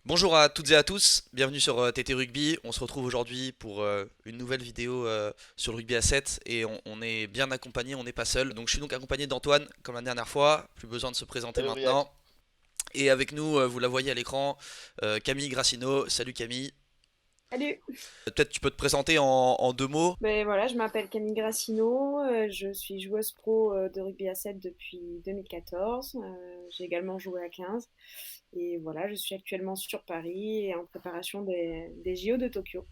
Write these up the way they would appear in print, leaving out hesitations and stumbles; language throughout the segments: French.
Bonjour à toutes et à tous, bienvenue sur TT Rugby. On se retrouve aujourd'hui pour une nouvelle vidéo sur le rugby à 7 et on est bien accompagné, on n'est pas seul. Donc je suis donc accompagné d'Antoine comme la dernière fois, plus besoin de se présenter Salut Briac. maintenant. Et avec nous, vous la voyez à l'écran, Camille Grassino. Salut Camille. Salut. Peut-être tu peux te présenter en deux mots. Ben voilà, je m'appelle Camille Grassino, je suis joueuse pro de rugby à 7 depuis 2014. J'ai également joué à 15 et voilà, je suis actuellement sur Paris et en préparation des JO de Tokyo.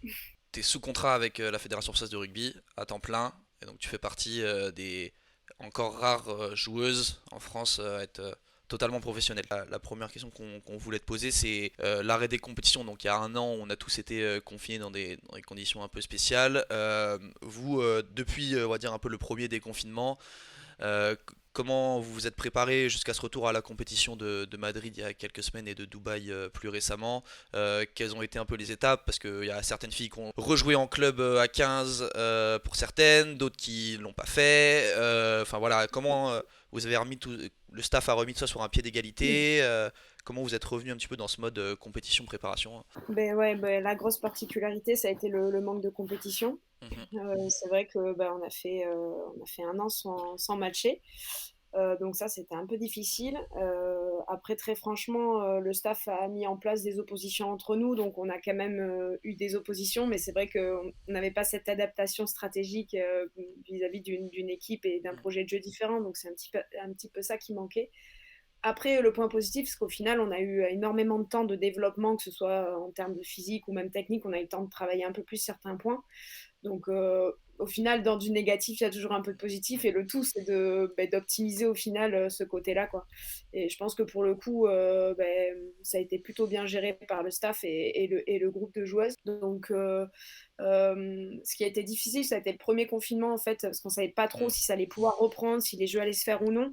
Tu es sous contrat avec la Fédération française de rugby à temps plein et donc tu fais partie des encore rares joueuses en France à être totalement professionnelle. La première question qu'on voulait te poser, c'est l'arrêt des compétitions. Donc il y a un an, on a tous été confinés dans des conditions un peu spéciales. Vous, depuis, on va dire un peu le premier déconfinement, comment vous vous êtes préparé jusqu'à ce retour à la compétition de Madrid il y a quelques semaines et de Dubaï plus récemment? Quelles ont été un peu les étapes? Parce qu'il y a certaines filles qui ont rejoué en club à 15 pour certaines, d'autres qui l'ont pas fait. Enfin voilà, comment vous avez remis tout, le staff a remis tout ça sur un pied d'égalité? Comment vous êtes revenu un petit peu dans ce mode compétition préparation? Ben ouais, ben, la grosse particularité, ça a été le manque de compétition. Mhm. C'est vrai que ben, on a fait un an sans matcher. Donc ça, c'était un peu difficile. Après, très franchement, le staff a mis en place des oppositions entre nous, donc on a quand même eu des oppositions, mais c'est vrai qu'on n'avait pas cette adaptation stratégique vis-à-vis d'une équipe et d'un projet de jeu différent, donc c'est un petit peu ça qui manquait. Après, le point positif, c'est qu'au final, on a eu énormément de temps de développement, que ce soit en termes de physique ou même technique, on a eu le temps de travailler un peu plus certains points. Donc, au final, dans du négatif, il y a toujours un peu de positif. Et le tout, c'est d'optimiser au final ce côté-là, quoi. Et je pense que pour le coup, ça a été plutôt bien géré par le staff et le groupe de joueuses. Donc, ce qui a été difficile, ça a été le premier confinement, en fait, parce qu'on savait pas trop Mm. si ça allait pouvoir reprendre, si les jeux allaient se faire ou non.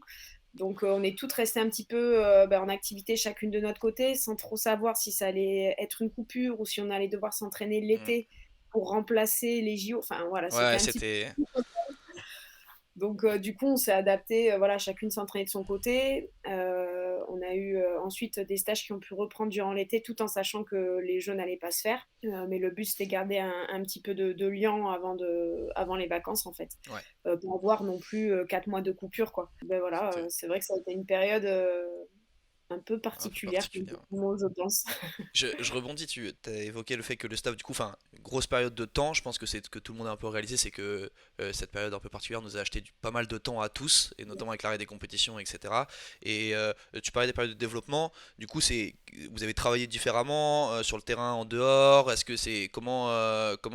Donc, on est toutes restées un petit peu en activité chacune de notre côté, sans trop savoir si ça allait être une coupure ou si on allait devoir s'entraîner Mm. l'été pour remplacer les JO. Enfin, voilà, c'était Ouais, un petit peu. c'était. Donc, du coup, on s'est adapté, voilà, chacune s'entraîner de son côté. On a eu ensuite des stages qui ont pu reprendre durant l'été, tout en sachant que les Jeux n'allaient pas se faire. Mais le but, c'était de garder un petit peu de lien avant les vacances, en fait, Ouais, pour avoir non plus 4 mois de coupure, quoi. Ben voilà, c'était c'est vrai que ça a été une période un peu un peu particulière, comme particulier. pour tout le monde, je pense. Je rebondis, tu as évoqué le fait que le staff, du coup, enfin, grosse période de temps, je pense que c'est ce que tout le monde a un peu réalisé, c'est que cette période un peu particulière nous a acheté pas mal de temps à tous, et notamment avec l'arrêt des compétitions, etc. Et tu parlais des périodes de développement, du coup, vous avez travaillé différemment sur le terrain, en dehors, est-ce que c'est, comment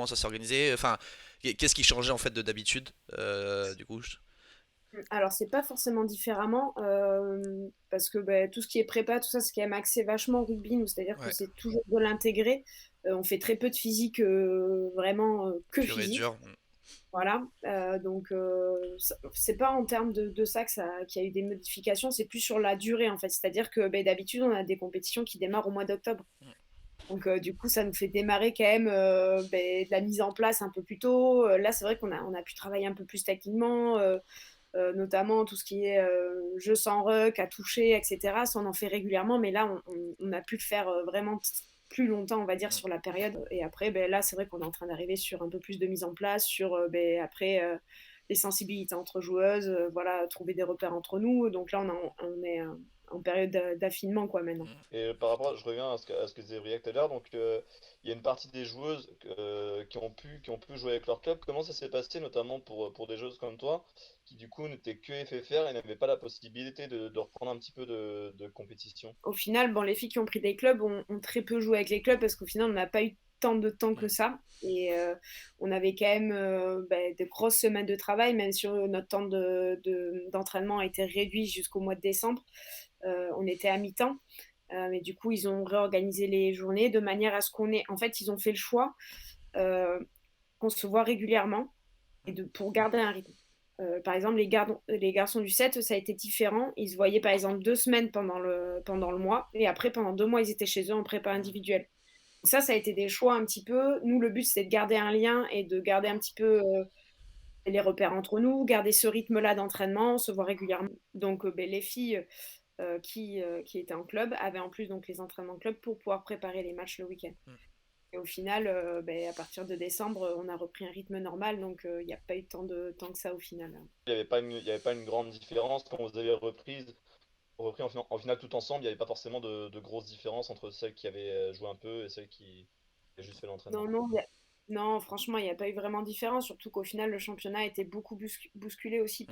ça s'est organisé, enfin, qu'est-ce qui changeait en fait de d'habitude, du coup? Alors, c'est pas forcément différemment, parce que tout ce qui est prépa, tout ça, c'est quand même axé vachement au rugby, nous, c'est-à-dire que Ouais, c'est toujours de l'intégrer. On fait très peu de physique, vraiment que pur et physique. dur. Voilà. Donc, c'est pas en termes de ça qu'il y a eu des modifications, c'est plus sur la durée, en fait. C'est-à-dire que d'habitude, on a des compétitions qui démarrent au mois d'octobre. Donc, du coup, ça nous fait démarrer quand même de la mise en place un peu plus tôt. Là, c'est vrai on a pu travailler un peu plus techniquement. Notamment tout ce qui est jeu sans ruck, à toucher, etc. Ça, on en fait régulièrement, mais là, on a pu le faire vraiment plus longtemps, on va dire, sur la période. Et après, là, c'est vrai qu'on est en train d'arriver sur un peu plus de mise en place, sur après les sensibilités entre joueuses, voilà, trouver des repères entre nous. Donc là, on est en période d'affinement, quoi, maintenant. Et par rapport, je reviens à ce que disait Briac tout à l'heure, donc il y a une partie des joueuses qui ont pu jouer avec leur club. Comment ça s'est passé, notamment pour des joueuses comme toi, qui du coup n'étaient que FFR et n'avaient pas la possibilité de reprendre un petit peu de compétition? Au final, bon, les filles qui ont pris des clubs ont très peu joué avec les clubs parce qu'au final, on n'a pas eu tant de temps que ça. Et on avait quand même de grosses semaines de travail, même si notre temps d'entraînement a été réduit jusqu'au mois de décembre. On était à mi-temps. Mais du coup, ils ont réorganisé les journées de manière à ce qu'on ait. En fait, ils ont fait le choix euh, qu'on se voit régulièrement pour garder un rythme. Par exemple, les garçons du 7, ça a été différent. Ils se voyaient par exemple 2 semaines pendant le mois, et après, pendant 2 mois, ils étaient chez eux en prépa individuelle. Ça a été des choix un petit peu. Nous, le but, c'est de garder un lien et de garder un petit peu les repères entre nous, garder ce rythme-là d'entraînement, se voir régulièrement. Donc, les filles, qui était en club, avait en plus donc les entraînements club pour pouvoir préparer les matchs le week-end. Mm. Et au final, à partir de décembre, on a repris un rythme normal, donc il n'y a pas eu tant que ça au final. Il y avait pas une grande différence quand vous avez repris en finale tout ensemble. Il n'y avait pas forcément de grosses différences entre celles qui avaient joué un peu et celles qui avaient juste fait Non, l'entraînement. non, non, franchement, il n'y a pas eu vraiment de différence, surtout qu'au final, le championnat a été beaucoup bousculé aussi Mm.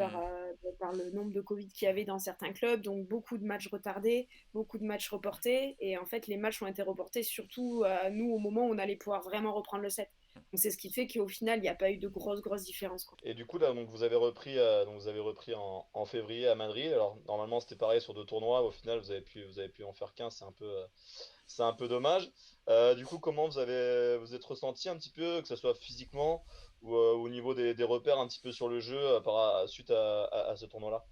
par le nombre de Covid qu'il y avait dans certains clubs, donc beaucoup de matchs retardés, beaucoup de matchs reportés, et en fait, les matchs ont été reportés surtout à nous au moment où on allait pouvoir vraiment reprendre le set. Donc c'est ce qui fait qu'au final, il n'y a pas eu de grosses différences, quoi. Et du coup, là, donc donc vous avez repris en février à Madrid. Alors, normalement, c'était pareil sur 2 tournois. Au final, vous avez pu en faire qu'un. C'est un peu dommage. Du coup, comment vous êtes ressenti un petit peu, que ce soit physiquement ou au niveau des repères un petit peu sur le jeu suite à ce tournoi-là?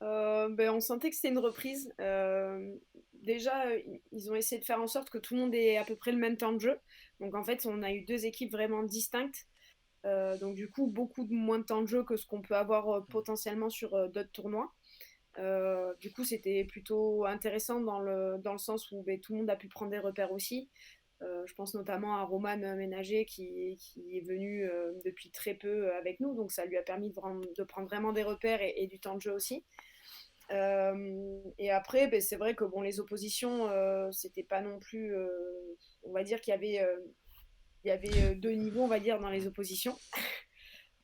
On sentait que c'était une reprise. Déjà, ils ont essayé de faire en sorte que tout le monde ait à peu près le même temps de jeu. Donc en fait, on a eu deux équipes vraiment distinctes. Donc du coup, beaucoup de moins de temps de jeu que ce qu'on peut avoir potentiellement sur d'autres tournois. Du coup, c'était plutôt intéressant dans le sens où tout le monde a pu prendre des repères aussi. Je pense notamment à Roman Ménager qui est venu depuis très peu avec nous, donc ça lui a permis de prendre vraiment des repères et du temps de jeu aussi. Et après, c'est vrai que bon, les oppositions, c'était pas non plus. On va dire il y avait deux niveaux, on va dire, dans les oppositions.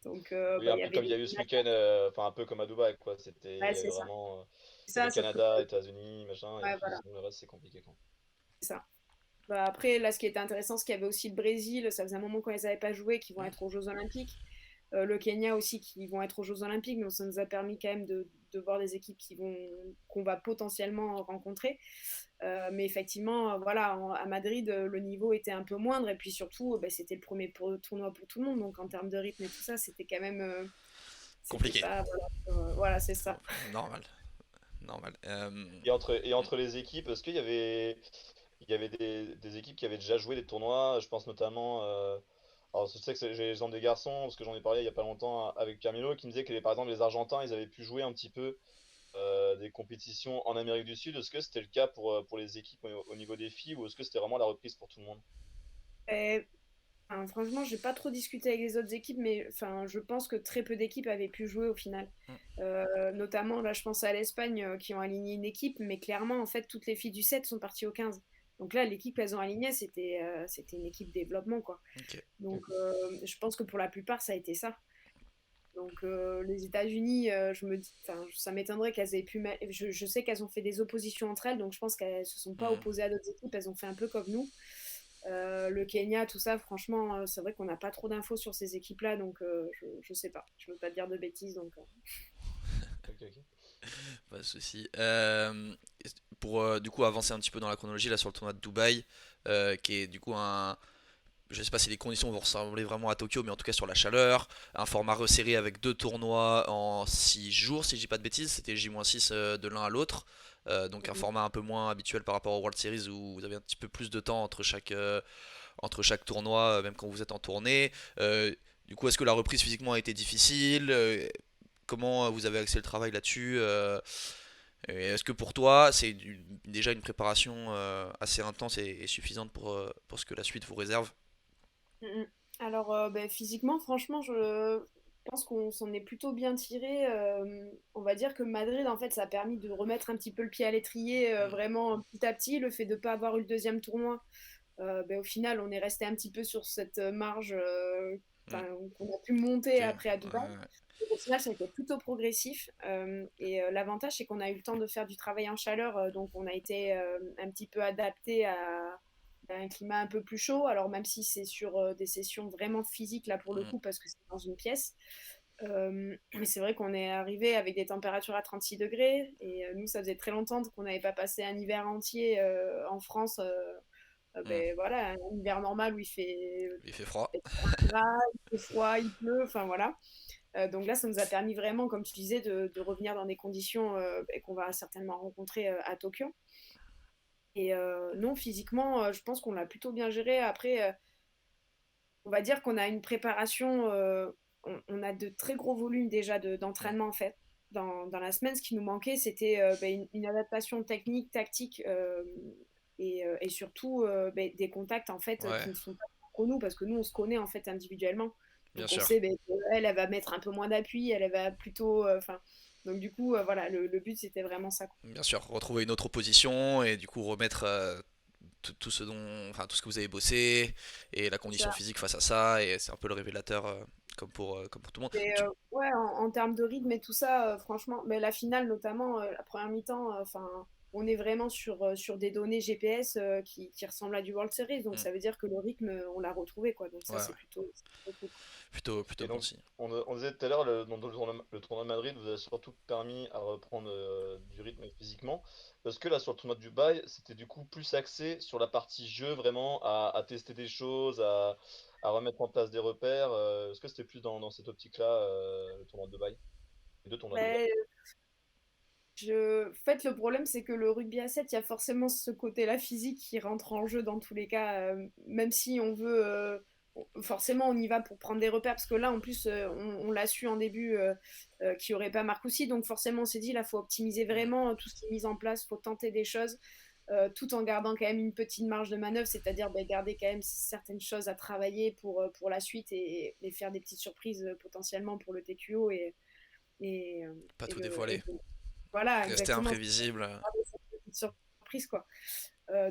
Donc, Oui, un il y peu avait comme il y les a eu ce Canadiens. week-end, enfin un peu comme à Dubaï, quoi. Il Ouais, y avait c'est ça. vraiment, il y Ça, avait sauf que. Canada, États-Unis, machin, et Ouais, puis voilà, sinon le reste c'est compliqué, quoi. c'est ça. Après, là, ce qui était intéressant, c'est qu'il y avait aussi le Brésil. Ça faisait un moment qu'on les avait pas joués, qui vont Mm. être aux Jeux Olympiques. Le Kenya aussi, qui vont être aux Jeux Olympiques. Donc, ça nous a permis quand même de voir des équipes qu'on va potentiellement rencontrer. Mais effectivement, voilà, à Madrid, le niveau était un peu moindre. Et puis surtout, c'était le premier tournoi pour tout le monde. Donc en termes de rythme et tout ça, c'était quand même. C'était Compliqué. pas. Voilà, c'est ça. Normal. Normal. Et entre les équipes, est-ce qu'il y avait, il y avait des équipes qui avaient déjà joué des tournois? Je pense notamment, alors je sais que j'ai l'exemple des garçons, parce que j'en ai parlé il y a pas longtemps avec Camilo, qui me disait que par exemple les Argentins, ils avaient pu jouer un petit peu des compétitions en Amérique du Sud. Est-ce que c'était le cas pour les équipes au niveau des filles, ou est-ce que c'était vraiment la reprise pour tout le monde? Et, enfin, franchement, j'ai pas trop discuté avec les autres équipes, mais enfin, je pense que très peu d'équipes avaient pu jouer au final. Mm. Notamment, là, je pense à l'Espagne qui ont aligné une équipe, mais clairement, en fait, toutes les filles du 7 sont parties au 15. Donc là, l'équipe qu'elles ont alignée, c'était une équipe développement, quoi. Ok. Donc, je pense que pour la plupart, ça a été ça. Donc, les États-Unis, enfin, ça m'étonnerait qu'elles aient pu. Je sais qu'elles ont fait des oppositions entre elles, donc je pense qu'elles se sont pas Mm. opposées à d'autres équipes. Elles ont fait un peu comme nous. Le Kenya, tout ça, franchement, c'est vrai qu'on n'a pas trop d'infos sur ces équipes-là, donc je sais pas. Je veux pas te dire de bêtises, donc. Ok, ok. Pas de souci. Pour du coup avancer un petit peu dans la chronologie là sur le tournoi de Dubaï, qui est du coup un, je sais pas si les conditions vont ressembler vraiment à Tokyo, mais en tout cas sur la chaleur, un format resserré avec deux tournois en 6 jours, si je dis pas de bêtises, c'était J-6 de l'un à l'autre. Donc un format un peu moins habituel par rapport au World Series où vous avez un petit peu plus de temps entre chaque tournoi, même quand vous êtes en tournée. Du coup, est-ce que la reprise physiquement a été difficile? Comment vous avez axé le travail là-dessus? Et est-ce que pour toi, c'est déjà une préparation assez intense et suffisante pour ce que la suite vous réserve? Mm, mm. Alors, physiquement, franchement, je pense qu'on s'en est plutôt bien tiré. On va dire que Madrid, en fait, ça a permis de remettre un petit peu le pied à l'étrier, Mm. vraiment petit à petit. Le fait de ne pas avoir eu le deuxième tournoi, au final, on est resté un petit peu sur cette marge Mm. qu'on a pu monter Ok. après à Dubaï. Ouais. Et au final, ça a été plutôt progressif. Et l'avantage, c'est qu'on a eu le temps de faire du travail en chaleur. Donc, on a été un petit peu adapté à un climat un peu plus chaud. Alors, même si c'est sur des sessions vraiment physiques, là, pour le Mm. coup, parce que c'est dans une pièce. Mais c'est vrai qu'on est arrivé avec des températures à 36 degrés. Et nous, ça faisait très longtemps qu'on n'avait pas passé un hiver entier en France. Mm. Voilà, un hiver normal où Il fait froid. fait 30 grades, il fait froid, il pleut, enfin voilà. Donc là, ça nous a permis vraiment, comme tu disais, de revenir dans des conditions qu'on va certainement rencontrer à Tokyo. Et non, physiquement, je pense qu'on l'a plutôt bien géré. Après, on va dire qu'on a une préparation, on a de très gros volumes déjà Mm. d'entraînement en fait. dans la semaine, ce qui nous manquait, c'était une adaptation technique, tactique et surtout des contacts en fait Ouais, qui ne sont pas pour nous parce que nous on se connaît en fait individuellement. bien Donc on sûr. sait qu'elle, elle va mettre un peu moins d'appui, elle va plutôt. Enfin, donc du coup, voilà, le but c'était vraiment ça, quoi. Bien sûr, retrouver une autre opposition et du coup remettre tout ce dont, enfin tout ce que vous avez bossé et la condition Ça. physique face à ça et c'est un peu le révélateur comme pour tout le monde. Et, ouais, en termes de rythme et tout ça, franchement, mais la finale notamment, la première mi-temps, enfin, on est vraiment sur des données GPS qui ressemblent à du World Series, donc Hmm. ça veut dire que le rythme, on l'a retrouvé, quoi. Donc Ouais, ça, ouais. c'est plutôt cool. Plutôt Et bon donc, signe. on disait tout à l'heure, le tournoi de Madrid vous a surtout permis à reprendre du rythme physiquement. Parce que là, sur le tournoi de Dubaï, c'était du coup plus axé sur la partie jeu, vraiment, à tester des choses, à remettre en place des repères. Est-ce que c'était plus dans cette optique-là, le tournoi de Dubaï? Les deux tournois de Dubaï. Mais en fait, le problème, c'est que le rugby à 7 il y a forcément ce côté-là physique qui rentre en jeu dans tous les cas, même si on veut. Forcément, on y va pour prendre des repères, parce que là, en plus, on l'a su en début qu'il n'y aurait pas Marcoussis, donc forcément, on s'est dit, là, il faut optimiser Hmm. vraiment tout ce qui est mis en place, il faut tenter des choses, tout en gardant quand même une petite marge de manœuvre, c'est-à-dire garder quand même certaines choses à travailler pour la suite et faire des petites surprises potentiellement pour le TQO et, euh, Pas et tout le, et dévoiler. le- voilà, Rester exactement. imprévisible. Garder cette petite surprise, quoi.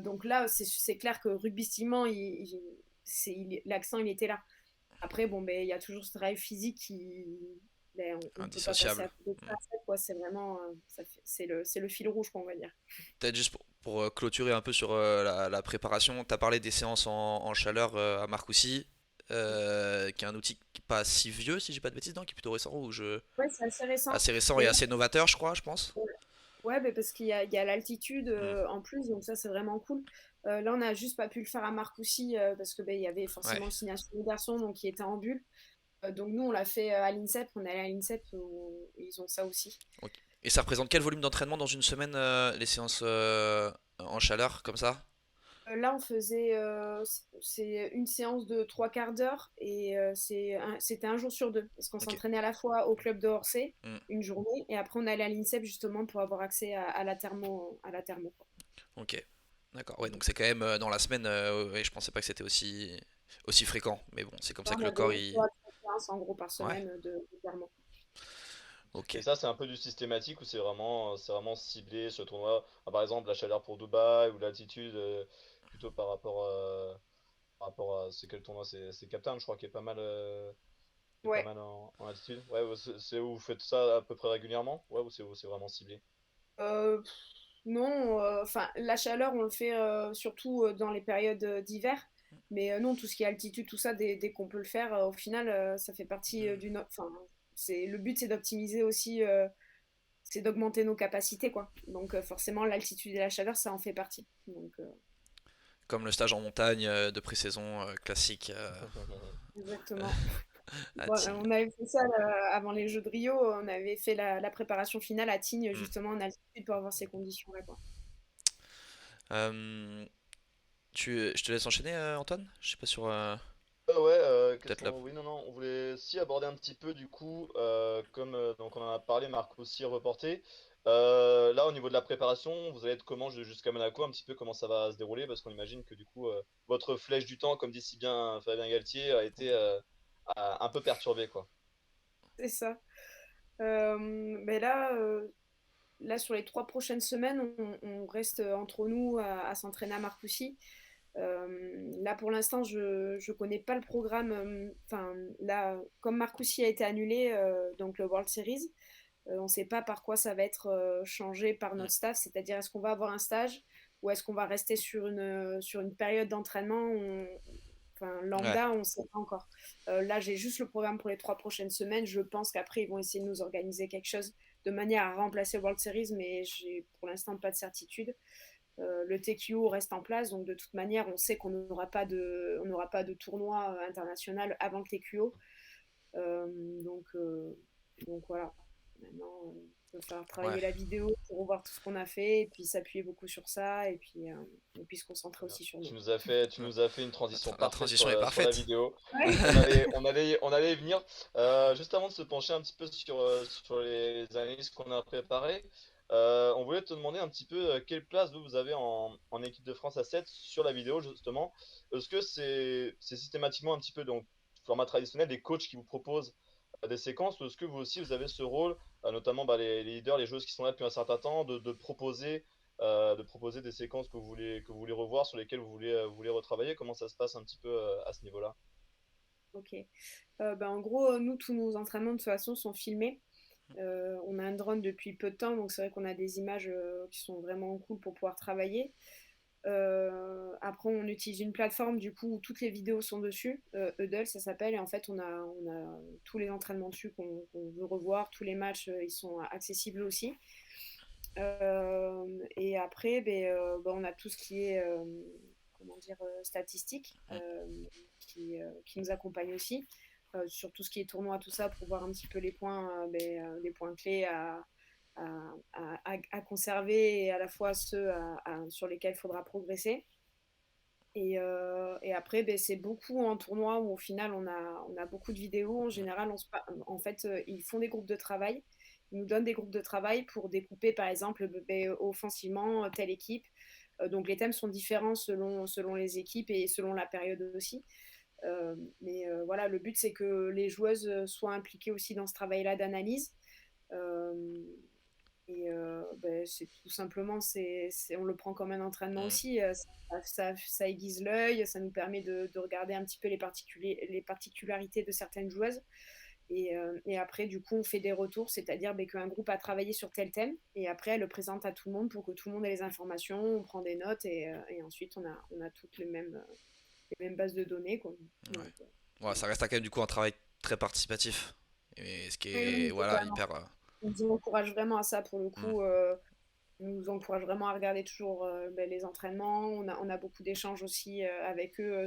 Donc là, c'est clair que rugbystiquement, l'accent, il était là. Après, bon, il y a toujours ce drive physique on ne peut pas passer Indissociable. à côté de Hmm. ça, quoi. C'est vraiment, c'est le fil rouge, quoi, on va dire. Peut-être juste pour clôturer un peu sur la préparation, tu as parlé des séances en chaleur à Marcoussis, qui est un outil qui est pas si vieux, si j'ai pas de bêtises, non, qui est plutôt récent, Ouais, c'est assez récent. assez récent et Mais assez novateur, je crois, je pense. ouais, parce qu'il y a l'altitude Hmm. en plus, donc ça c'est vraiment cool. Là, on n'a juste pas pu le faire à Marcoussis parce que il y avait Ouais, forcément le signation des garçons, donc qui était en bulle. Donc nous, on l'a fait à l'INSEP. On est allé à l'INSEP où ils ont ça aussi. ok. Et ça représente quel volume d'entraînement dans une semaine, les séances en chaleur, comme ça? Là, on faisait c'est une séance de trois quarts d'heure et c'était un jour sur deux parce qu'on Ok. s'entraînait à la fois au club de Orsay Hmm. une journée et après on allait à l'INSEP justement pour avoir accès à la thermo, quoi. Ok. D'accord. Ouais, donc c'est quand même dans la semaine, ouais, je pensais pas que c'était aussi fréquent. Mais bon, c'est comme Là, ça on que le corps, avait il. 3 séances en gros par Ouais, semaine de thermo. ok. Et ça, c'est un peu du systématique ou c'est vraiment ciblé ce tournoi? Ah, par exemple, la chaleur pour Dubaï ou l'altitude, plutôt par rapport à c'est quel tournoi? C'est Captain, je crois, qui est pas Ouais. mal en altitude. Ouais, c'est où vous faites ça à peu près régulièrement? Ouais, ou c'est vraiment ciblé? Pff, non, enfin la chaleur on le fait surtout dans les périodes d'hiver, mais non tout ce qui est altitude tout ça dès qu'on peut le faire, au final ça fait partie Hmm. d'une. Enfin le but c'est d'optimiser aussi, c'est d'augmenter nos capacités quoi. Donc forcément l'altitude et la chaleur ça en fait partie. Donc Comme le stage en montagne de pré-saison classique exactement. à Bon, Tignes. on avait fait ça avant les Jeux de Rio, on avait fait la préparation finale à Tignes Hmm. justement en altitude pour avoir ces conditions là quoi. Euh, je te laisse enchaîner, Antoine? Je sais pas sur. Ouais, Peut-être là. oui, non, non, on voulait aussi aborder un petit peu du coup, comme donc on en a parlé, Marc aussi reporté. Là, au niveau de la préparation, vous allez être comment jusqu'à Monaco, un petit peu comment ça va se dérouler, parce qu'on imagine que du coup, votre flèche du temps, comme dit si bien Fabien Galtier, a été un peu perturbée, quoi. C'est ça. Mais là, sur les 3 prochaines semaines, on reste entre nous à s'entraîner à Marcoussis. Là, pour l'instant, je ne connais pas le programme. Enfin, là, comme Marcoussis a été annulé, donc le World Series, on ne sait pas par quoi ça va être changé par Hmm. notre staff. C'est-à-dire, est-ce qu'on va avoir un stage ou est-ce qu'on va rester sur une période d'entraînement enfin, Ouais. lambda, on ne sait pas encore. Là, j'ai juste le programme pour les 3 prochaines semaines. Je pense qu'après, ils vont essayer de nous organiser quelque chose de manière à remplacer World Series, mais j'ai pour l'instant pas de certitude. Le TQO reste en place, donc de toute manière, on sait qu'on n'aura pas de tournoi international avant le TQO. Euh, donc, euh, donc voilà. Maintenant, peut faire Ouais. travailler la vidéo pour revoir tout ce qu'on a fait et puis s'appuyer beaucoup sur ça et puis se concentrer Très bien. aussi sur nous. Tu Ouais. nous as fait une transition La parfaite transition est sur la parfaite. vidéo. Ouais. On allait y venir. Juste avant de se pencher un petit peu sur les analyses qu'on a préparées, on voulait te demander un petit peu quelle place vous avez en équipe de France à 7 sur la vidéo, justement. Est-ce que c'est systématiquement un petit peu, donc, format traditionnel, des coachs qui vous proposent des séquences, ou est-ce que vous aussi vous avez ce rôle, notamment bah, les leaders, les joueuses qui sont là depuis un certain temps, de proposer des séquences que vous voulez revoir, sur lesquelles vous voulez retravailler. Comment ça se passe un petit peu à ce niveau-là? Ok. En gros, nous, tous nos entraînements de toute façon sont filmés. On a un drone depuis peu de temps, donc c'est vrai qu'on a des images qui sont vraiment cool pour pouvoir travailler. Après, on utilise une plateforme du coup où toutes les vidéos sont dessus. Hudl, ça s'appelle, et en fait, on a tous les entraînements dessus qu'on veut revoir. Tous les matchs, ils sont accessibles aussi. Et après, on a tout ce qui est comment dire, statistique qui nous accompagne aussi. Sur tout ce qui est tournoi, tout ça, pour voir un petit peu les points clés à conserver et à la fois ceux sur lesquels il faudra progresser. Et après, c'est beaucoup en tournoi où au final on a beaucoup de vidéos. En général, en fait, ils font des groupes de travail. Ils nous donnent des groupes de travail pour découper, par exemple, offensivement, telle équipe. Donc les thèmes sont différents selon les équipes et selon la période aussi. Voilà, le but c'est que les joueuses soient impliquées aussi dans ce travail-là d'analyse. Euh, c'est tout simplement, on le prend comme un entraînement Mm. aussi. Ça aiguise l'œil, ça nous permet de regarder un petit peu les particularités de certaines joueuses. Et après, du coup, on fait des retours, c'est-à-dire qu'un groupe a travaillé sur tel thème, et après, elle le présente à tout le monde pour que tout le monde ait les informations, on prend des notes, et ensuite, on a toutes les mêmes bases de données, quoi. Donc, Ouais. Ouais, ça reste quand même du coup un travail très participatif. Et ce qui oui, est oui, voilà totalement. hyper. On nous encourage vraiment à ça pour le Mm. coup. On nous encourage vraiment à regarder toujours les entraînements. On a beaucoup d'échanges aussi avec eux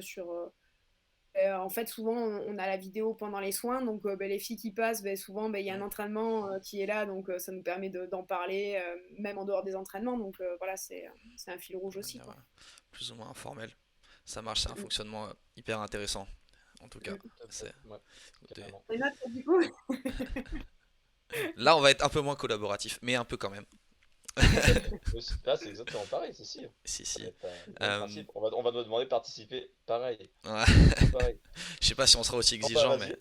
en fait, souvent, on a la vidéo pendant les soins. Donc, les filles qui passent, souvent, il y a un Mm. entraînement qui est là. Donc, ça nous permet d'en parler, même en dehors des entraînements. Donc, voilà, c'est un fil rouge On va aussi, dire, quoi. plus ou moins informel. Ça marche, c'est un Mm, fonctionnement hyper intéressant. En tout cas, mm. Tout à fait. c'est. Ouais, Écoutez, carrément. Et là, du coup, là, on va être un peu moins collaboratif, mais un peu quand même. Là, c'est exactement pareil, c'est si. Si, si. C'est le même Euh, principe. On va nous demander de participer pareil. ouais. Tout pareil. Je sais pas si on sera aussi Enfin, exigeant, mais vas-y.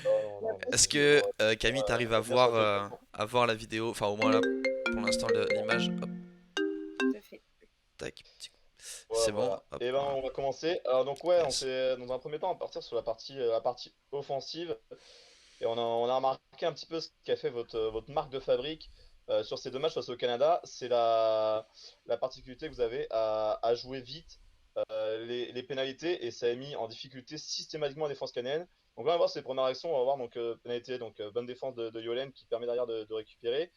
Non, non, il y a non, pas est-ce vas-y, que Camille, on t'arrives va bien se passer le concours. à voir la vidéo, enfin au moins là, pour l'instant l'image, hop, tout à fait. tac, petit coup. Voilà, C'est bon, voilà. hop, Et ben, voilà. on va commencer. Alors, donc, ouais, Yes. dans un premier temps, on va partir sur la partie offensive. Et on a remarqué un petit peu ce qu'a fait votre marque de fabrique sur ces deux matchs face au Canada. C'est la particularité que vous avez à jouer vite les pénalités, et ça a mis en difficulté systématiquement la défense canadienne. Donc là, on va voir ces premières actions. On va voir donc pénalité, donc bonne défense de Yolen qui permet derrière de récupérer.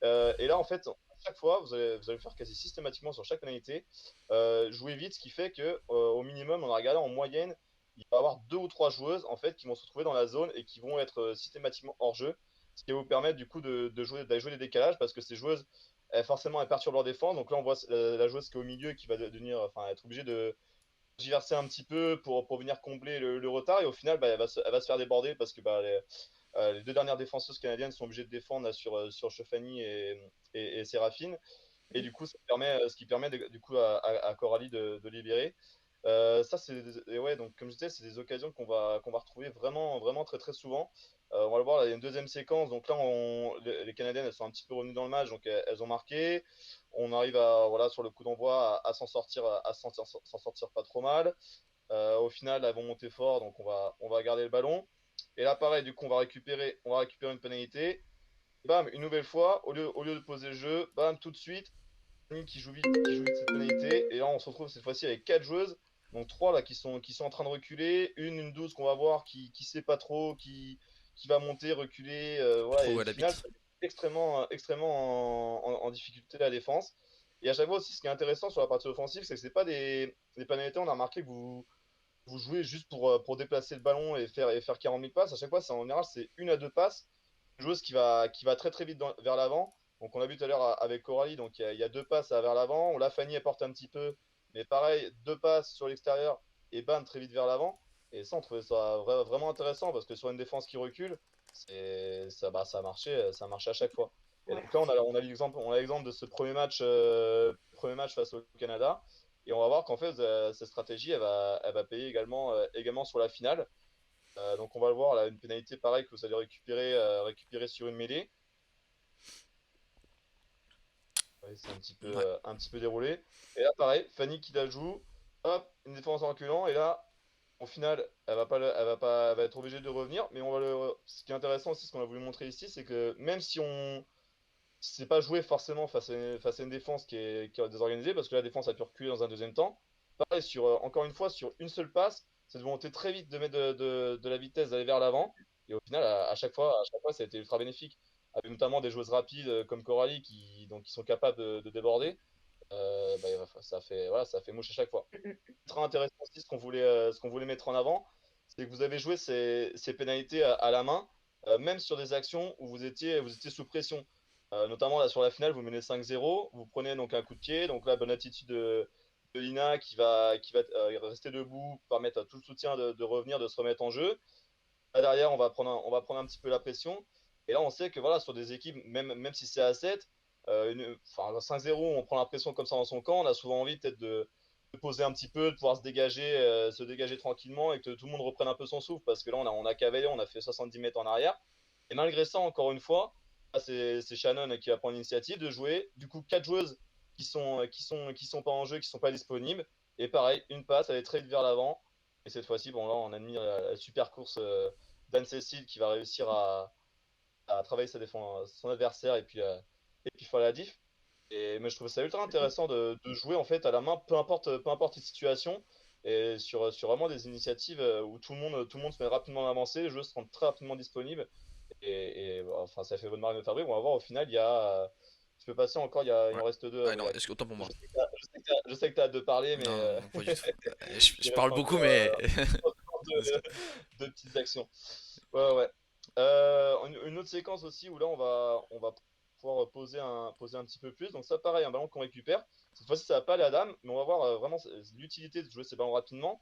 Et là, en fait, à chaque fois, vous allez le faire quasi systématiquement sur chaque pénalité. Jouer vite, ce qui fait que au minimum, on a regardé en moyenne, il va y avoir deux ou trois joueuses en fait qui vont se retrouver dans la zone et qui vont être systématiquement hors jeu, ce qui va vous permettre du coup d'aller jouer des décalages, parce que ces joueuses, forcément, elles perturbent leur défense. Donc là, on voit la joueuse qui est au milieu qui va devenir, enfin, être obligée de diverser un petit peu pour venir combler le retard, et au final, elle va se faire déborder parce que les deux dernières défenseuses canadiennes sont obligées de défendre là, sur Chefani et Séraphine. Et du coup, ce qui permet du coup à Coralie de libérer. Ça, et ouais, donc comme je disais, c'est des occasions qu'on va retrouver vraiment, vraiment très très souvent. On va le voir, là, il y a une deuxième séquence. Donc là, les Canadiennes, elles sont un petit peu revenues dans le match, donc elles ont marqué. On arrive voilà, sur le coup d'envoi à s'en sortir, s'en sortir pas trop mal. Au final, elles vont monter fort, donc on va garder le ballon. Et là, pareil, du coup, on va récupérer une pénalité. Bam, une nouvelle fois, au lieu de poser le jeu, bam, tout de suite, qui joue vite cette pénalité. Et là, on se retrouve cette fois-ci avec quatre joueuses. Donc trois là qui sont en train de reculer. Une 12 qu'on va voir qui sait pas trop, qui va monter, reculer. Plus Voilà, trop et où au elle final, habite. ça met extrêmement en difficulté la défense. Et à chaque fois aussi, ce qui est intéressant sur la partie offensive, c'est que c'est pas des pénalités. On a remarqué que vous jouez juste pour déplacer le ballon et faire 40 000 passes. À chaque fois, en général, c'est une à deux passes. une joueuse qui va très très vite vers l'avant. Donc on a vu tout à l'heure avec Coralie, donc il y a deux passes vers l'avant. La Fanny elle porte un petit peu, mais pareil, deux passes sur l'extérieur et bam, très vite vers l'avant. Et ça, on trouvait ça vraiment intéressant parce que sur une défense qui recule, ça marchait à chaque fois. Et Ouais. donc là, on a l'exemple de ce premier match face au Canada. Et on va voir qu'en fait, cette stratégie, elle va payer également sur la finale. Donc on va le voir, là, une pénalité pareille que vous allez récupérer sur une mêlée. Ouais, c'est Ouais. un petit peu déroulé. Et là, pareil, Fanny qui la joue, hop, une défense en reculant, et là, au final, elle va être obligée de revenir. Mais ce qui est intéressant aussi, ce qu'on a voulu montrer ici, c'est que même si c'est pas joué forcément face à une défense qui est désorganisée, parce que la défense a pu reculer dans un deuxième temps, pareil, encore une fois, sur une seule passe, cette volonté très vite de mettre de la vitesse, d'aller vers l'avant. Et au final, à chaque fois, ça a été ultra bénéfique. Avec notamment des joueuses rapides comme Coralie qui sont capables de déborder. Bah, ça fait mouche à chaque fois. Très intéressant aussi ce qu'on voulait mettre en avant, c'est que vous avez joué ces pénalités à la main, même sur des actions où vous étiez sous pression. Notamment là sur la finale, vous menez 5-0, vous prenez donc un coup de pied, donc là bonne attitude de Lina qui va rester debout, permettre à tout le soutien de revenir, de se remettre en jeu. Là, derrière, on va prendre un petit peu la pression. Et là, on sait que voilà, sur des équipes, même si c'est à 7, enfin, 5-0, on prend la pression comme ça dans son camp. On a souvent envie peut-être de poser un petit peu, de pouvoir se dégager tranquillement et que tout le monde reprenne un peu son souffle. Parce que là, on a cavalier, on a fait 70 mètres en arrière. Et malgré ça, encore une fois, là, c'est Shannon qui va prendre l'initiative de jouer. Du coup, 4 joueuses qui sont pas en jeu, qui sont pas disponibles. Et pareil, une passe, elle est très vite vers l'avant. Et cette fois-ci, bon, là, on admire la super course d'Anne Cécile qui va réussir à travailler son adversaire et puis faire la diff. Mais je trouve ça ultra intéressant de jouer en fait à la main, peu importe les situations, et sur vraiment des initiatives où tout le monde se met rapidement à avancer, les jeux se rendent très rapidement disponibles. Enfin, ça fait bonne marque de fabrique. On va voir au final, tu peux passer encore, il Ouais. en reste deux, Ouais, non, Briac. autant pour Je moi. sais que tu as hâte de parler, mais Non, non, non, pas du tout. Je il parle reste beaucoup, encore mais. deux petites actions. Ouais, ouais. Une autre séquence aussi où là on va pouvoir poser un petit peu plus. Donc ça pareil, un ballon qu'on récupère. Cette fois-ci ça va pas aller à dame, mais on va voir vraiment l'utilité de jouer ces ballons rapidement.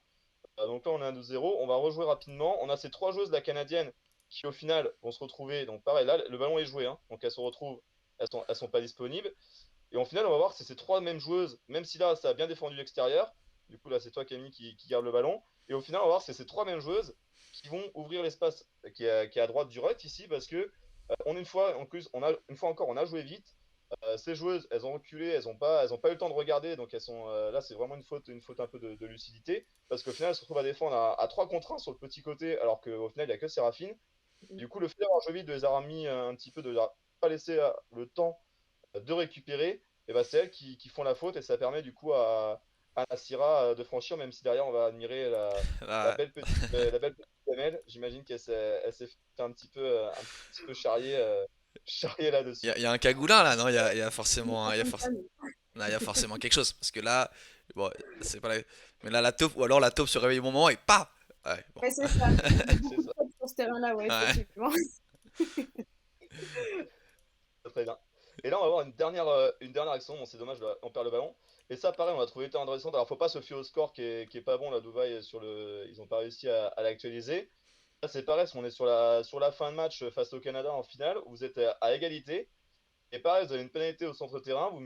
Donc là on est à 2-0, on va rejouer rapidement. On a ces trois joueuses de la canadienne qui au final vont se retrouver. Donc pareil, là le ballon est joué, hein. Donc elles se retrouvent, elles sont pas disponibles. Et au final on va voir que c'est ces trois mêmes joueuses, même si là ça a bien défendu l'extérieur. Du coup là c'est toi Camille qui garde le ballon. Et au final on va voir que c'est ces trois mêmes joueuses qui vont ouvrir l'espace qui est à droite du ruck ici parce que une fois en plus une fois encore on a joué vite. Ces joueuses elles ont reculé, elles ont pas eu le temps de regarder, donc elles sont là c'est vraiment une faute un peu de lucidité parce qu'au final elles se retrouvent à défendre à 3 contre 1 sur le petit côté alors qu'au final il n'y a que Séraphine. Du coup le fait d'avoir joué vite, de les avoir mis un petit peu, de leur pas laisser le temps de récupérer, et ben c'est elles qui font la faute et ça permet du coup à Nassira de franchir, même si derrière on va admirer la Là, belle petite Kamel. J'imagine elle s'est fait un petit peu charrier là-dessus. il y a un cagoulin là, non? Il y a forcément, il y a forcément quelque chose. Parce que là, bon, c'est pas la... Mais là, la taupe, ou alors la taupe se réveille au moment et pas! Ouais, bon. Ouais, c'est ça. Il y a C'est beaucoup de ça, fautes sur ce terrain-là, ouais, Ouais. effectivement. très bien. Et là on va avoir une dernière action. Bon, c'est dommage, on perd le ballon. Et ça, pareil, on va trouver hyper intéressant. Alors, faut pas se fier au score qui est pas bon. La Dubaï, ils ont pas réussi à l'actualiser. Là, c'est pareil, on est sur la fin de match face au Canada en finale, où vous êtes à égalité. Et pareil, vous avez une pénalité au centre terrain, vous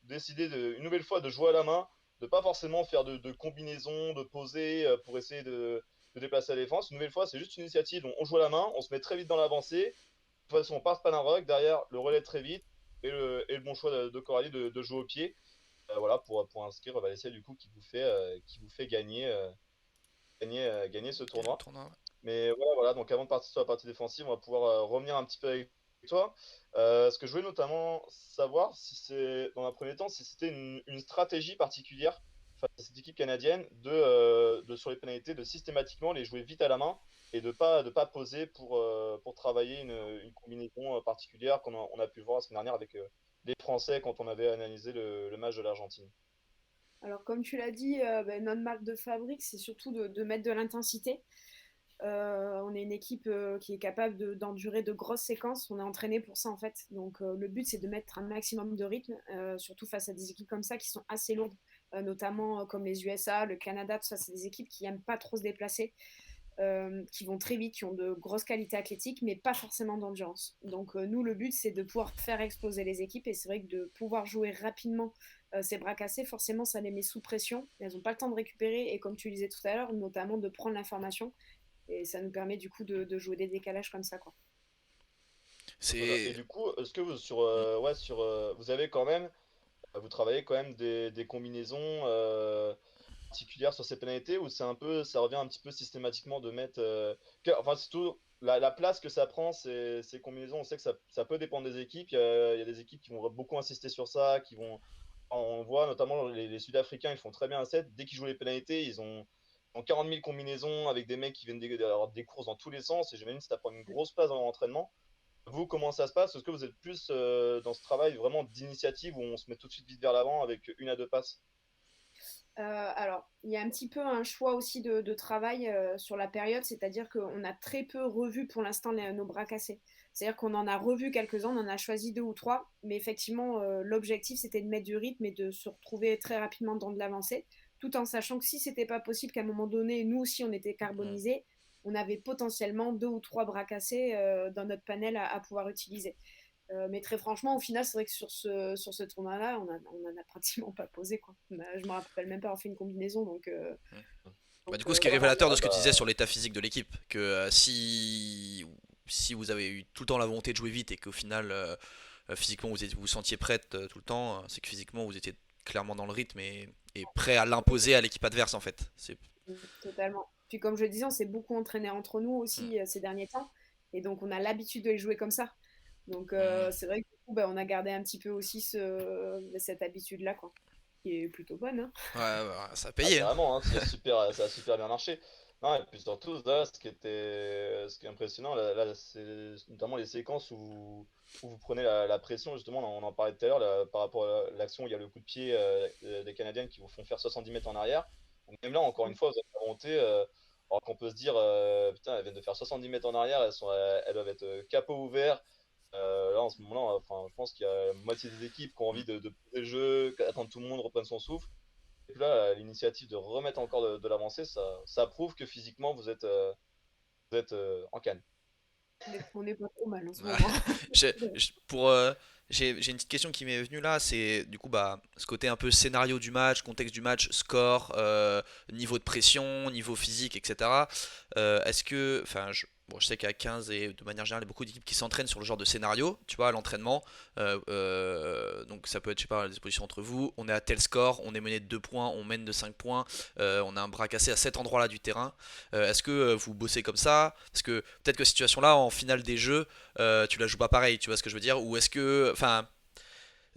décidez une nouvelle fois de jouer à la main, de pas forcément faire de combinaison, de poser pour essayer de déplacer la défense. Une nouvelle fois, c'est juste une initiative, on joue à la main, on se met très vite dans l'avancée. De toute façon, on passe pas d'un rock, derrière le relais très vite, et le bon choix de Coralie de jouer au pied. Voilà, pour inscrire l'essai du coup qui vous fait gagner ce Gagner le tournoi. tournoi, ouais. Mais voilà, donc avant de partir sur la partie défensive, on va pouvoir revenir un petit peu avec toi. Ce que je voulais notamment savoir, si c'est dans un premier temps, si c'était une stratégie particulière face à cette équipe canadienne sur les pénalités, de systématiquement les jouer vite à la main et de pas poser pour travailler une combinaison particulière comme on a pu le voir la semaine dernière avec les Français quand on avait analysé le match de l'Argentine. Alors, comme tu l'as dit, notre marque de fabrique, c'est surtout de mettre de l'intensité. On est une équipe qui est capable d'endurer de grosses séquences. On est entraîné pour ça en fait. Donc le but c'est de mettre un maximum de rythme, surtout face à des équipes comme ça qui sont assez lourdes, notamment comme les USA, le Canada, tout ça. C'est des équipes qui aiment pas trop se déplacer, qui vont très vite, qui ont de grosses qualités athlétiques, mais pas forcément d'endurance. Donc nous le but c'est de pouvoir faire exploser les équipes et c'est vrai que de pouvoir jouer rapidement ces bras cassés, forcément ça les met sous pression. Elles n'ont pas le temps de récupérer et comme tu le disais tout à l'heure, notamment de prendre l'information. Et ça nous permet du coup de jouer des décalages comme ça, quoi. Voilà. Et C'est. du coup, est-ce que vous Hmm. vous avez quand même vous travaillez quand même des combinaisons particulières sur ces pénalités ou c'est un peu ça revient un petit peu systématiquement de mettre enfin c'est tout la place que ça prend ces combinaisons, on sait que ça peut dépendre des équipes, il y a des équipes qui vont beaucoup insister sur ça, qui vont on voit notamment les Sud-Africains, ils font très bien un set, dès qu'ils jouent les pénalités, ont 40 000 combinaisons avec des mecs qui viennent d'avoir des courses dans tous les sens et j'imagine que ça prend une grosse place dans l'entraînement. Vous, comment ça se passe? Est-ce que vous êtes plus dans ce travail vraiment d'initiative où on se met tout de suite vite vers l'avant avec une à deux passes? Alors, il y a un petit peu un choix aussi de travail sur la période, c'est-à-dire qu'on a très peu revu pour l'instant nos bras cassés. C'est-à-dire qu'on en a revu quelques-uns, on en a choisi deux ou trois, mais effectivement, l'objectif c'était de mettre du rythme et de se retrouver très rapidement dans de l'avancée, tout en sachant que si c'était pas possible, qu'à un moment donné, nous aussi on était Hmm. carbonisés, on avait potentiellement deux ou trois bras cassés dans notre panel à pouvoir utiliser. Mais très franchement, au final, c'est vrai que sur ce tournoi-là, on en a pratiquement pas posé, quoi. Je me rappelle même pas avoir fait une combinaison, Hmm. Bah, du coup, ce qui est voilà. révélateur de Ah ce que tu disais sur bah, l'état physique de l'équipe, que si vous avez eu tout le temps la volonté de jouer vite et qu'au final, physiquement, vous sentiez prête tout le temps, c'est que physiquement, vous étiez clairement dans le rythme et prêt à l'imposer à l'équipe adverse, en fait. Totalement. Puis comme je le disais, on s'est beaucoup entraîné entre nous Hmm. aussi ces derniers temps, et donc on a l'habitude de les jouer comme ça. Donc Hmm. c'est vrai que du coup, on a gardé un petit peu aussi cette habitude-là, quoi, qui est plutôt bonne, hein. Ouais, bah, ça a ah, payé, hein. carrément, hein, ça a super bien marché. Non, et puis surtout, là, ce qui est impressionnant, là, c'est notamment les séquences où vous prenez la pression, justement, on en parlait tout à l'heure, là, par rapport à l'action, il y a le coup de pied des Canadiennes qui vous font faire 70 mètres en arrière. Donc même là, encore une fois, vous avez la volonté, alors qu'on peut se dire, putain, elles viennent de faire 70 mètres en arrière, elles doivent être capot ouvert. Là, en ce moment-là, enfin, je pense qu'il y a la moitié des équipes qui ont Hmm. envie de poser le jeu, attendre que tout le monde reprenne son souffle. Et puis là, l'initiative de remettre encore de l'avancée, ça prouve que physiquement, vous êtes en canne. On est pas trop mal en ce Ouais. moment. J'ai j'ai une petite question qui m'est venue là, c'est du coup bah ce côté un peu scénario du match, contexte du match, score, niveau de pression, niveau physique, etc. Est-ce que, enfin, bon, je sais qu'à 15 et de manière générale, il y a beaucoup d'équipes qui s'entraînent sur le genre de scénario, tu vois, à l'entraînement. Donc ça peut être, je sais pas, la disposition entre vous. On est à tel score, on est mené de 2 points, on mène de 5 points, on a un bras cassé à cet endroit-là du terrain. Est-ce que vous bossez comme ça? Parce que peut-être que cette situation-là, en finale des jeux, tu la joues pas pareil, tu vois ce que je veux dire? Ou est-ce que, enfin,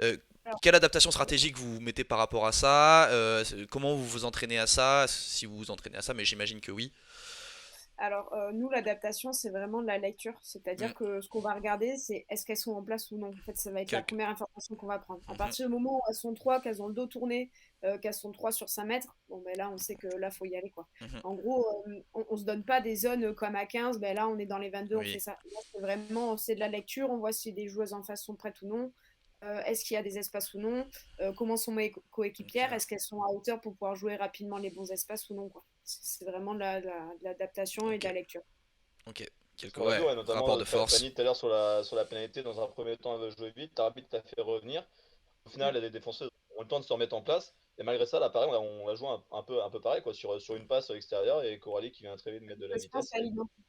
euh, quelle adaptation stratégique vous mettez par rapport à ça? Comment vous vous entraînez à ça? Si vous vous entraînez à ça, mais j'imagine que oui. Alors, nous, l'adaptation, c'est vraiment de la lecture. Hmm. C'est-à-dire que ce qu'on va regarder, c'est est-ce qu'elles sont en place ou non. En fait, ça va être la Quelque... première information qu'on va prendre. À Mhm, partir du moment où elles sont trois, qu'elles ont le dos tourné, qu'elles sont trois sur 5 mètres, bon, ben là, on sait que là, faut y aller, quoi. mhm. En gros, on se donne pas des zones comme à 15, ben là, on est dans les 22, on fait Oui. ça. Là, c'est vraiment, c'est de la lecture. On voit si des joueuses en face sont prêtes ou non. Est-ce qu'il y a des espaces ou non? Comment sont mes coéquipières? Ok. Est-ce qu'elles sont à hauteur pour pouvoir jouer rapidement les bons espaces ou non, quoi? C'est vraiment de l'adaptation et de Ok. la lecture. Ok. Parce Quelque qu'on a vu, ouais. ouais, notamment Rapport de force. Fanny tout à l'heure sur la pénalité, dans un premier temps, elle veut jouer vite, l'arbitre t'a fait revenir. Au Mm. final, les défenseuses ont le temps de se remettre en place. Et malgré ça, là, pareil, on a joué un peu pareil, quoi, sur une passe extérieure et Coralie qui vient très vite mettre de la Je pense vitesse. qu'elle identifie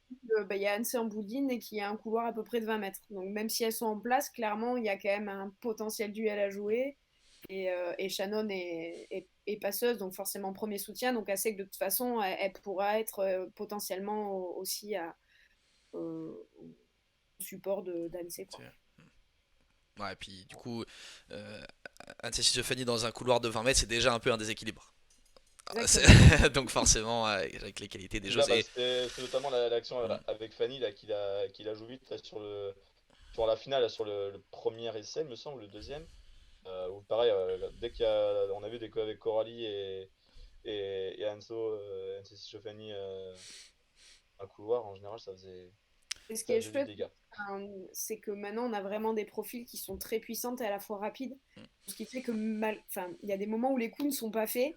qu'il y a Annecy en Bouline et qu'il y a un couloir à peu près de 20 mètres. Donc même si elles sont en place, clairement, il y a quand même un potentiel duel à jouer. Et Shannon est passeuse, donc forcément premier soutien. Donc elle sait que de toute façon, elle pourra être potentiellement aussi au support d'Annecy, quoi. Ouais, et puis du coup, euh, Anne-Cécile dans un couloir de 20 mètres, c'est déjà un peu un déséquilibre. Exactement. Donc forcément, avec les qualités des C'est ça, joueuses. bah, Et c'était notamment l'action hmm, avec Fanny là, qu'il a joué vite là, sur la finale, là, sur le premier essai, il me semble, le deuxième. Où pareil, dès on a vu des coups avec Coralie et Anso, Anne-Cécile Chauffany un couloir, en général, Et ce qui ça est faisait du chouette, dégât. c'est que maintenant, on a vraiment des profils qui sont très puissants et à la fois rapides. Mm. Ce qui fait que enfin, il y a des moments où les coups ne sont pas faits,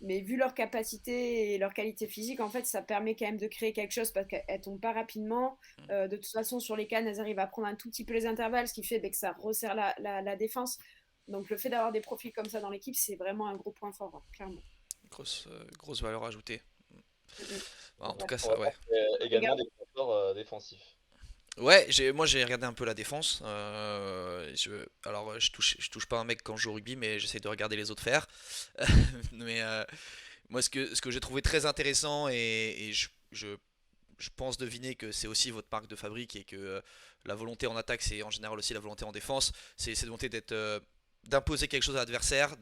mais vu leur capacité et leur qualité physique, en fait, ça permet quand même de créer quelque chose parce qu'elles tombent pas rapidement. Mm. De toute façon, sur les cannes, elles arrivent à prendre un tout petit peu les intervalles, ce qui fait que ça resserre la défense. Donc le fait d'avoir des profils comme ça dans l'équipe, c'est vraiment un gros point fort, hein, clairement. Grosse valeur ajoutée. Mm, mm. Bah, en tout Ouais. cas, On va ça, ouais. voir qu'il y a Les également gars, des points forts défensifs. Ouais, moi j'ai regardé un peu la défense. Alors je touche pas un mec quand je joue au rugby, mais j'essaie de regarder les autres faire. Mais moi ce que j'ai trouvé très intéressant et je pense deviner que c'est aussi votre marque de fabrique et que la volonté en attaque c'est en général aussi la volonté en défense. C'est cette volonté d'imposer quelque chose à l'adversaire,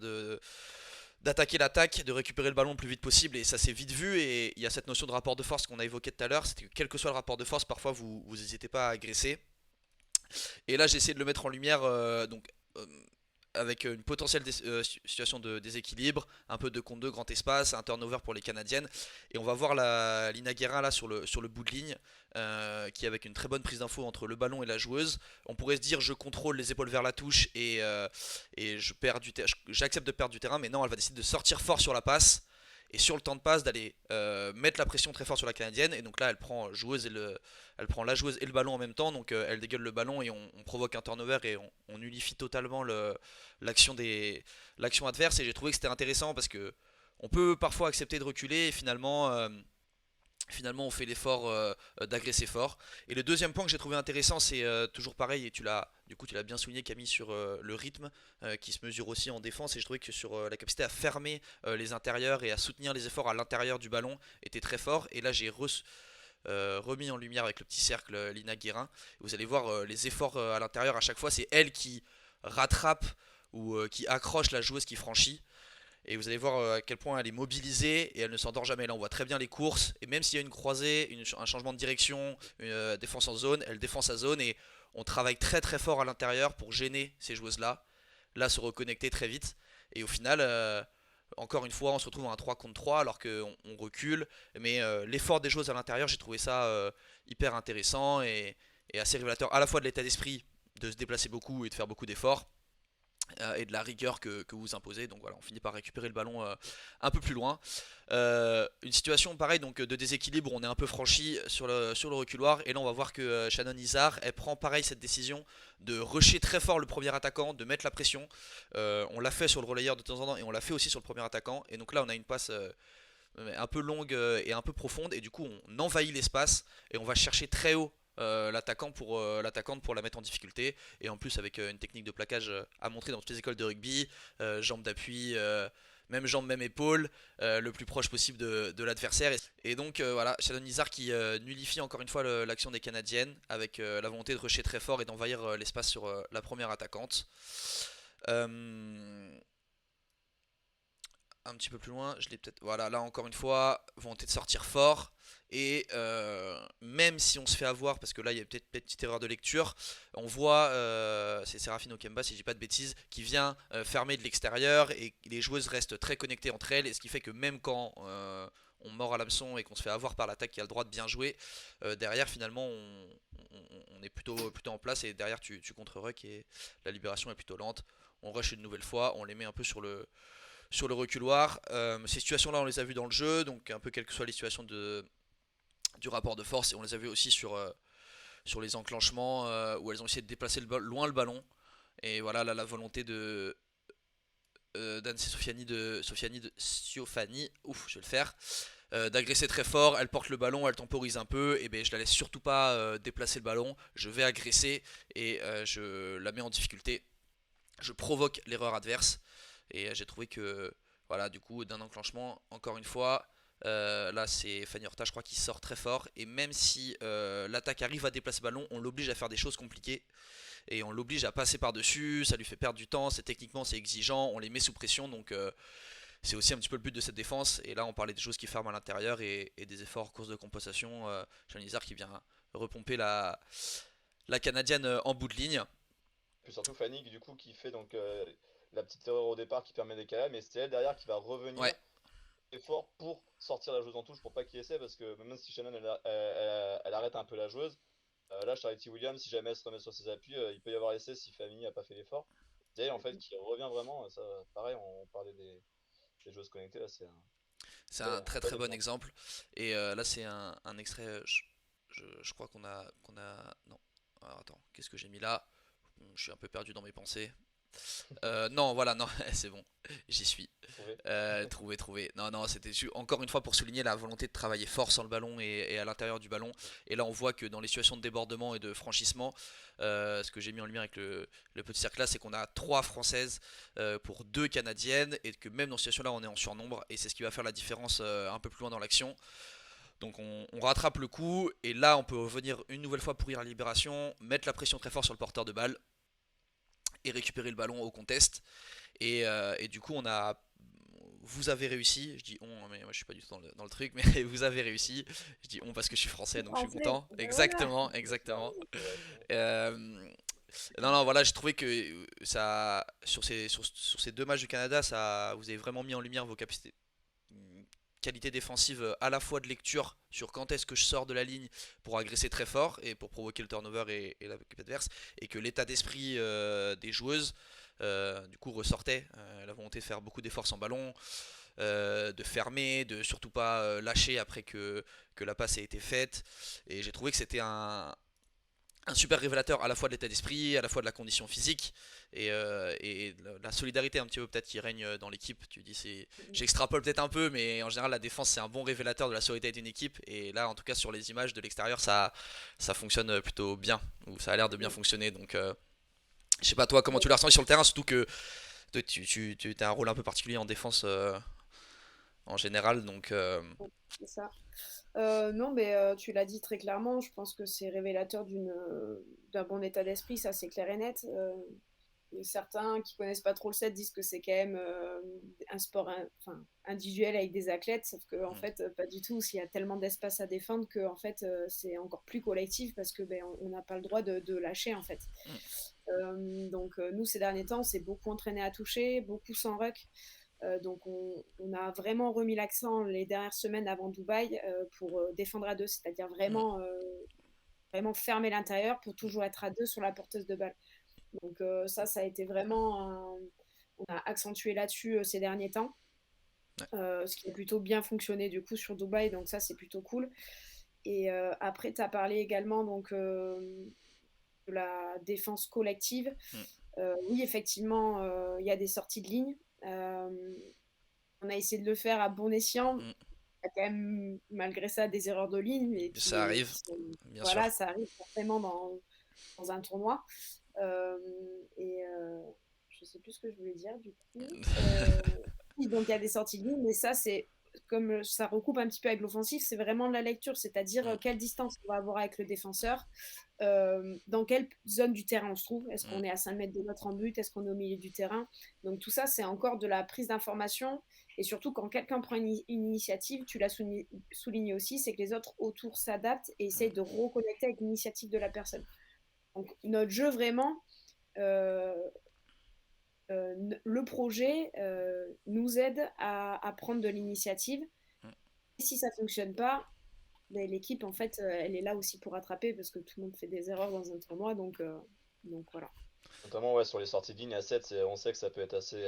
d'attaquer l'attaque, de récupérer le ballon le plus vite possible et ça s'est vite vu et il y a cette notion de rapport de force qu'on a évoqué tout à l'heure, c'est que quel que soit le rapport de force, parfois vous n'hésitez pas à agresser. Et là j'ai essayé de le mettre en lumière euh, avec une potentielle situation de déséquilibre, un peu de contre 2 grand espace, un turnover pour les Canadiennes. Et on va voir Lina Guerrin là sur le bout de ligne, qui avec une très bonne prise d'info entre le ballon et la joueuse. On pourrait se dire je contrôle les épaules vers la touche et j'accepte de perdre du terrain, mais non, elle va décider de sortir fort sur la passe. Et sur le temps de passe d'aller mettre la pression très fort sur la Canadienne et donc là elle prend la joueuse et le ballon en même temps donc elle dégueule le ballon et on provoque un turnover et on nullifie totalement l'action l'action adverse et j'ai trouvé que c'était intéressant parce que on peut parfois accepter de reculer et finalement on fait l'effort d'agresser fort. Et le deuxième point que j'ai trouvé intéressant c'est toujours pareil et tu l'as bien souligné Camille sur le rythme qui se mesure aussi en défense et je trouvais que sur la capacité à fermer les intérieurs et à soutenir les efforts à l'intérieur du ballon était très fort et là j'ai remis en lumière avec le petit cercle Lina Guérin. Vous allez voir les efforts à l'intérieur à chaque fois, c'est elle qui rattrape ou qui accroche la joueuse qui franchit. Et vous allez voir à quel point elle est mobilisée et elle ne s'endort jamais. Là, on voit très bien les courses. Et même s'il y a une croisée, un changement de direction, une défense en zone, elle défend sa zone et on travaille très très fort à l'intérieur pour gêner ces joueuses-là. Là, se reconnecter très vite. Et au final, encore une fois, on se retrouve en un 3 contre 3 alors qu'on recule. Mais l'effort des joueuses à l'intérieur, j'ai trouvé ça hyper intéressant et assez révélateur à la fois de l'état d'esprit de se déplacer beaucoup et de faire beaucoup d'efforts et de la rigueur que vous imposez. Donc voilà, on finit par récupérer le ballon un peu plus loin. Une situation pareille donc de déséquilibre, on est un peu franchi sur le reculoir et là on va voir que Shannon Izar elle prend pareil cette décision de rusher très fort le premier attaquant, de mettre la pression. On l'a fait sur le relayeur de temps en temps et on l'a fait aussi sur le premier attaquant et donc là on a une passe un peu longue et un peu profonde et du coup on envahit l'espace et on va chercher très haut l'attaquante pour la mettre en difficulté et en plus avec une technique de plaquage à montrer dans toutes les écoles de rugby, jambes d'appui, même jambes, même épaule, le plus proche possible de l'adversaire et donc voilà, Shannon Izar qui nullifie encore une fois l'action des Canadiennes avec la volonté de rusher très fort et d'envahir l'espace sur la première attaquante. Euh, un petit peu plus loin, je l'ai peut-être. Voilà, là encore une fois, volonté de sortir fort. Et même si on se fait avoir, parce que là il y a peut-être une petite erreur de lecture, on voit, c'est Séraphine Okemba, si je dis pas de bêtises, qui vient fermer de l'extérieur et les joueuses restent très connectées entre elles. Et ce qui fait que même quand on mord à l'hameçon et qu'on se fait avoir par l'attaque qui a le droit de bien jouer, derrière finalement on est plutôt en place et derrière tu contre-ruck et la libération est plutôt lente. On rush une nouvelle fois, on les met un peu sur le reculoir. Ces situations-là, on les a vues dans le jeu, donc un peu quelles que soient les situations du rapport de force, et on les a vues aussi sur les enclenchements où elles ont essayé de déplacer loin le ballon. Et voilà, là, la volonté d'Anne Sofiani, ouf, je vais le faire, d'agresser très fort. Elle porte le ballon, elle temporise un peu, et ben je la laisse surtout pas déplacer le ballon. Je vais agresser et je la mets en difficulté. Je provoque l'erreur adverse. Et j'ai trouvé que, voilà, du coup, d'un enclenchement, encore une fois, là c'est Fanny Horta, je crois, qui sort très fort. Et même si l'attaque arrive à déplacer le ballon, on l'oblige à faire des choses compliquées. Et on l'oblige à passer par-dessus, ça lui fait perdre du temps, techniquement c'est exigeant, on les met sous pression. Donc c'est aussi un petit peu le but de cette défense. Et là on parlait des choses qui ferment à l'intérieur et des efforts course de compensation. Janizar qui vient repomper la Canadienne en bout de ligne. Puis surtout Fanny, du coup, qui fait donc la petite erreur au départ qui permet des KM, mais c'est elle derrière qui va revenir Ouais, effort pour sortir la joueuse en touche pour pas qu'il essaie parce que même si Shannon elle arrête un peu la joueuse, là Charity Williams si jamais elle se remet sur ses appuis, il peut y avoir essai si Family a pas fait l'effort. C'est en fait qui revient vraiment, ça pareil on parlait des joueuses connectées là C'est c'est un un très bel très bon exemple. exemple. Et là, c'est un extrait. Je crois qu'on a. Non. Alors, attends, qu'est-ce que j'ai mis là? Je suis un peu perdu dans mes pensées. Non, voilà, non, c'est bon, j'y suis. Trouvé. Trouvé, trouvé. Non, non, c'était encore une fois pour souligner la volonté de travailler fort sur le ballon et à l'intérieur du ballon. Et là, on voit que dans les situations de débordement et de franchissement, ce que j'ai mis en lumière avec le petit cercle là, c'est qu'on a 3 françaises pour 2 canadiennes et que même dans cette situation là, on est en surnombre. Et c'est ce qui va faire la différence un peu plus loin dans l'action. Donc on rattrape le coup et là on peut revenir une nouvelle fois pourrir la libération, mettre la pression très fort sur le porteur de balle et récupérer le ballon au contest. Et du coup, vous avez réussi. Je dis on, mais moi je suis pas du tout dans le truc, mais vous avez réussi. Je dis on parce que je suis français, donc je suis Français, content. ben voilà. Exactement, Non, exactement. c'est vrai, c'est vrai. Euh, non, non, voilà, j'ai trouvé que ça, sur ces 2 matchs du Canada, ça, vous avez vraiment mis en lumière vos capacités, qualité défensive à la fois de lecture sur quand est-ce que je sors de la ligne pour agresser très fort et pour provoquer le turnover et l'équipe adverse, et que l'état d'esprit des joueuses du coup ressortait la volonté de faire beaucoup d'efforts sans ballon, de fermer, de surtout pas lâcher après que la passe ait été faite. Et j'ai trouvé que c'était un super révélateur à la fois de l'état d'esprit, à la fois de la condition physique et la solidarité un petit peu peut-être qui règne dans l'équipe. Tu dis c'est, j'extrapole peut-être un peu, mais en général la défense c'est un bon révélateur de la solidarité d'une équipe. Et là en tout cas sur les images de l'extérieur ça fonctionne plutôt bien, ou ça a l'air de bien fonctionner. Donc je sais pas toi comment tu l'as ressenti sur le terrain, surtout que tu as un rôle un peu particulier en défense en général, donc C'est ça. Non, mais tu l'as dit très clairement, je pense que c'est révélateur d'un bon état d'esprit, ça c'est clair et net. Certains qui connaissent pas trop le set disent que c'est quand même un sport enfin, individuel avec des athlètes, sauf que en fait pas du tout. S'il y a tellement d'espace à défendre que en fait c'est encore plus collectif parce que ben, on n'a pas le droit de lâcher en fait. Donc nous ces derniers temps, on s'est beaucoup entraîné à toucher, beaucoup sans ruck. Donc on a vraiment remis l'accent les dernières semaines avant Dubaï pour défendre à deux, c'est-à-dire vraiment fermer l'intérieur pour toujours être à deux sur la porteuse de balle. Donc ça a été vraiment on a accentué là-dessus ces derniers temps, ce qui a plutôt bien fonctionné du coup sur Dubaï, donc ça c'est plutôt cool. Et après, tu as parlé également donc, de la défense collective. Oui, effectivement, il y a des sorties de ligne. On a essayé de le faire à bon escient. Il y a quand même, malgré ça, des erreurs de ligne et ça arrive, qui sont, bien voilà, sûr. ça arrive forcément dans un tournoi. Euh, et je sais plus ce que je voulais dire du coup. Oui, donc il y a des sorties de ligne, mais ça, c'est comme ça recoupe un petit peu avec l'offensif, c'est vraiment de la lecture, c'est-à-dire quelle distance on va avoir avec le défenseur, dans quelle zone du terrain on se trouve, est-ce qu'on est à 5 mètres de notre en but, est-ce qu'on est au milieu du terrain. Donc tout ça, c'est encore de la prise d'information, et surtout quand quelqu'un prend une initiative, tu l'as souligné aussi, c'est que les autres autour s'adaptent et essayent de reconnecter avec l'initiative de la personne. Donc notre jeu vraiment, euh, le projet nous aide à prendre de l'initiative. Et si ça fonctionne pas, ben, l'équipe en fait, elle est là aussi pour rattraper parce que tout le monde fait des erreurs dans un tournoi, donc voilà. Notamment ouais, sur les sorties de ligne à 7, on sait que ça peut être assez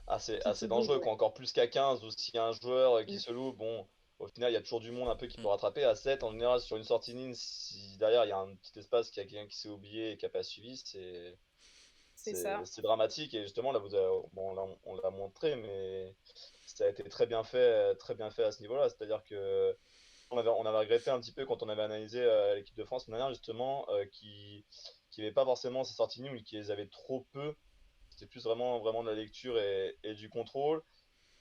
Critiqué, dangereux, ouais. quoi. Encore plus qu'à 15, ou s'il y a un joueur qui Mm. se loupe, bon, au final, il y a toujours du monde un peu qui peut rattraper. À 7, en général, sur une sortie de ligne, si derrière il y a un petit espace, qu'il y a quelqu'un qui s'est oublié et qui n'a pas suivi, C'est ça. c'est dramatique. Et justement, là, bon, là, on l'a montré, mais ça a été très bien fait à ce niveau-là. C'est-à-dire que on avait regretté un petit peu quand on avait analysé l'équipe de France l'année dernière, justement, qui n'avait pas forcément ces sorties de ligne ou qui les avait trop peu. C'était plus vraiment de la lecture et du contrôle.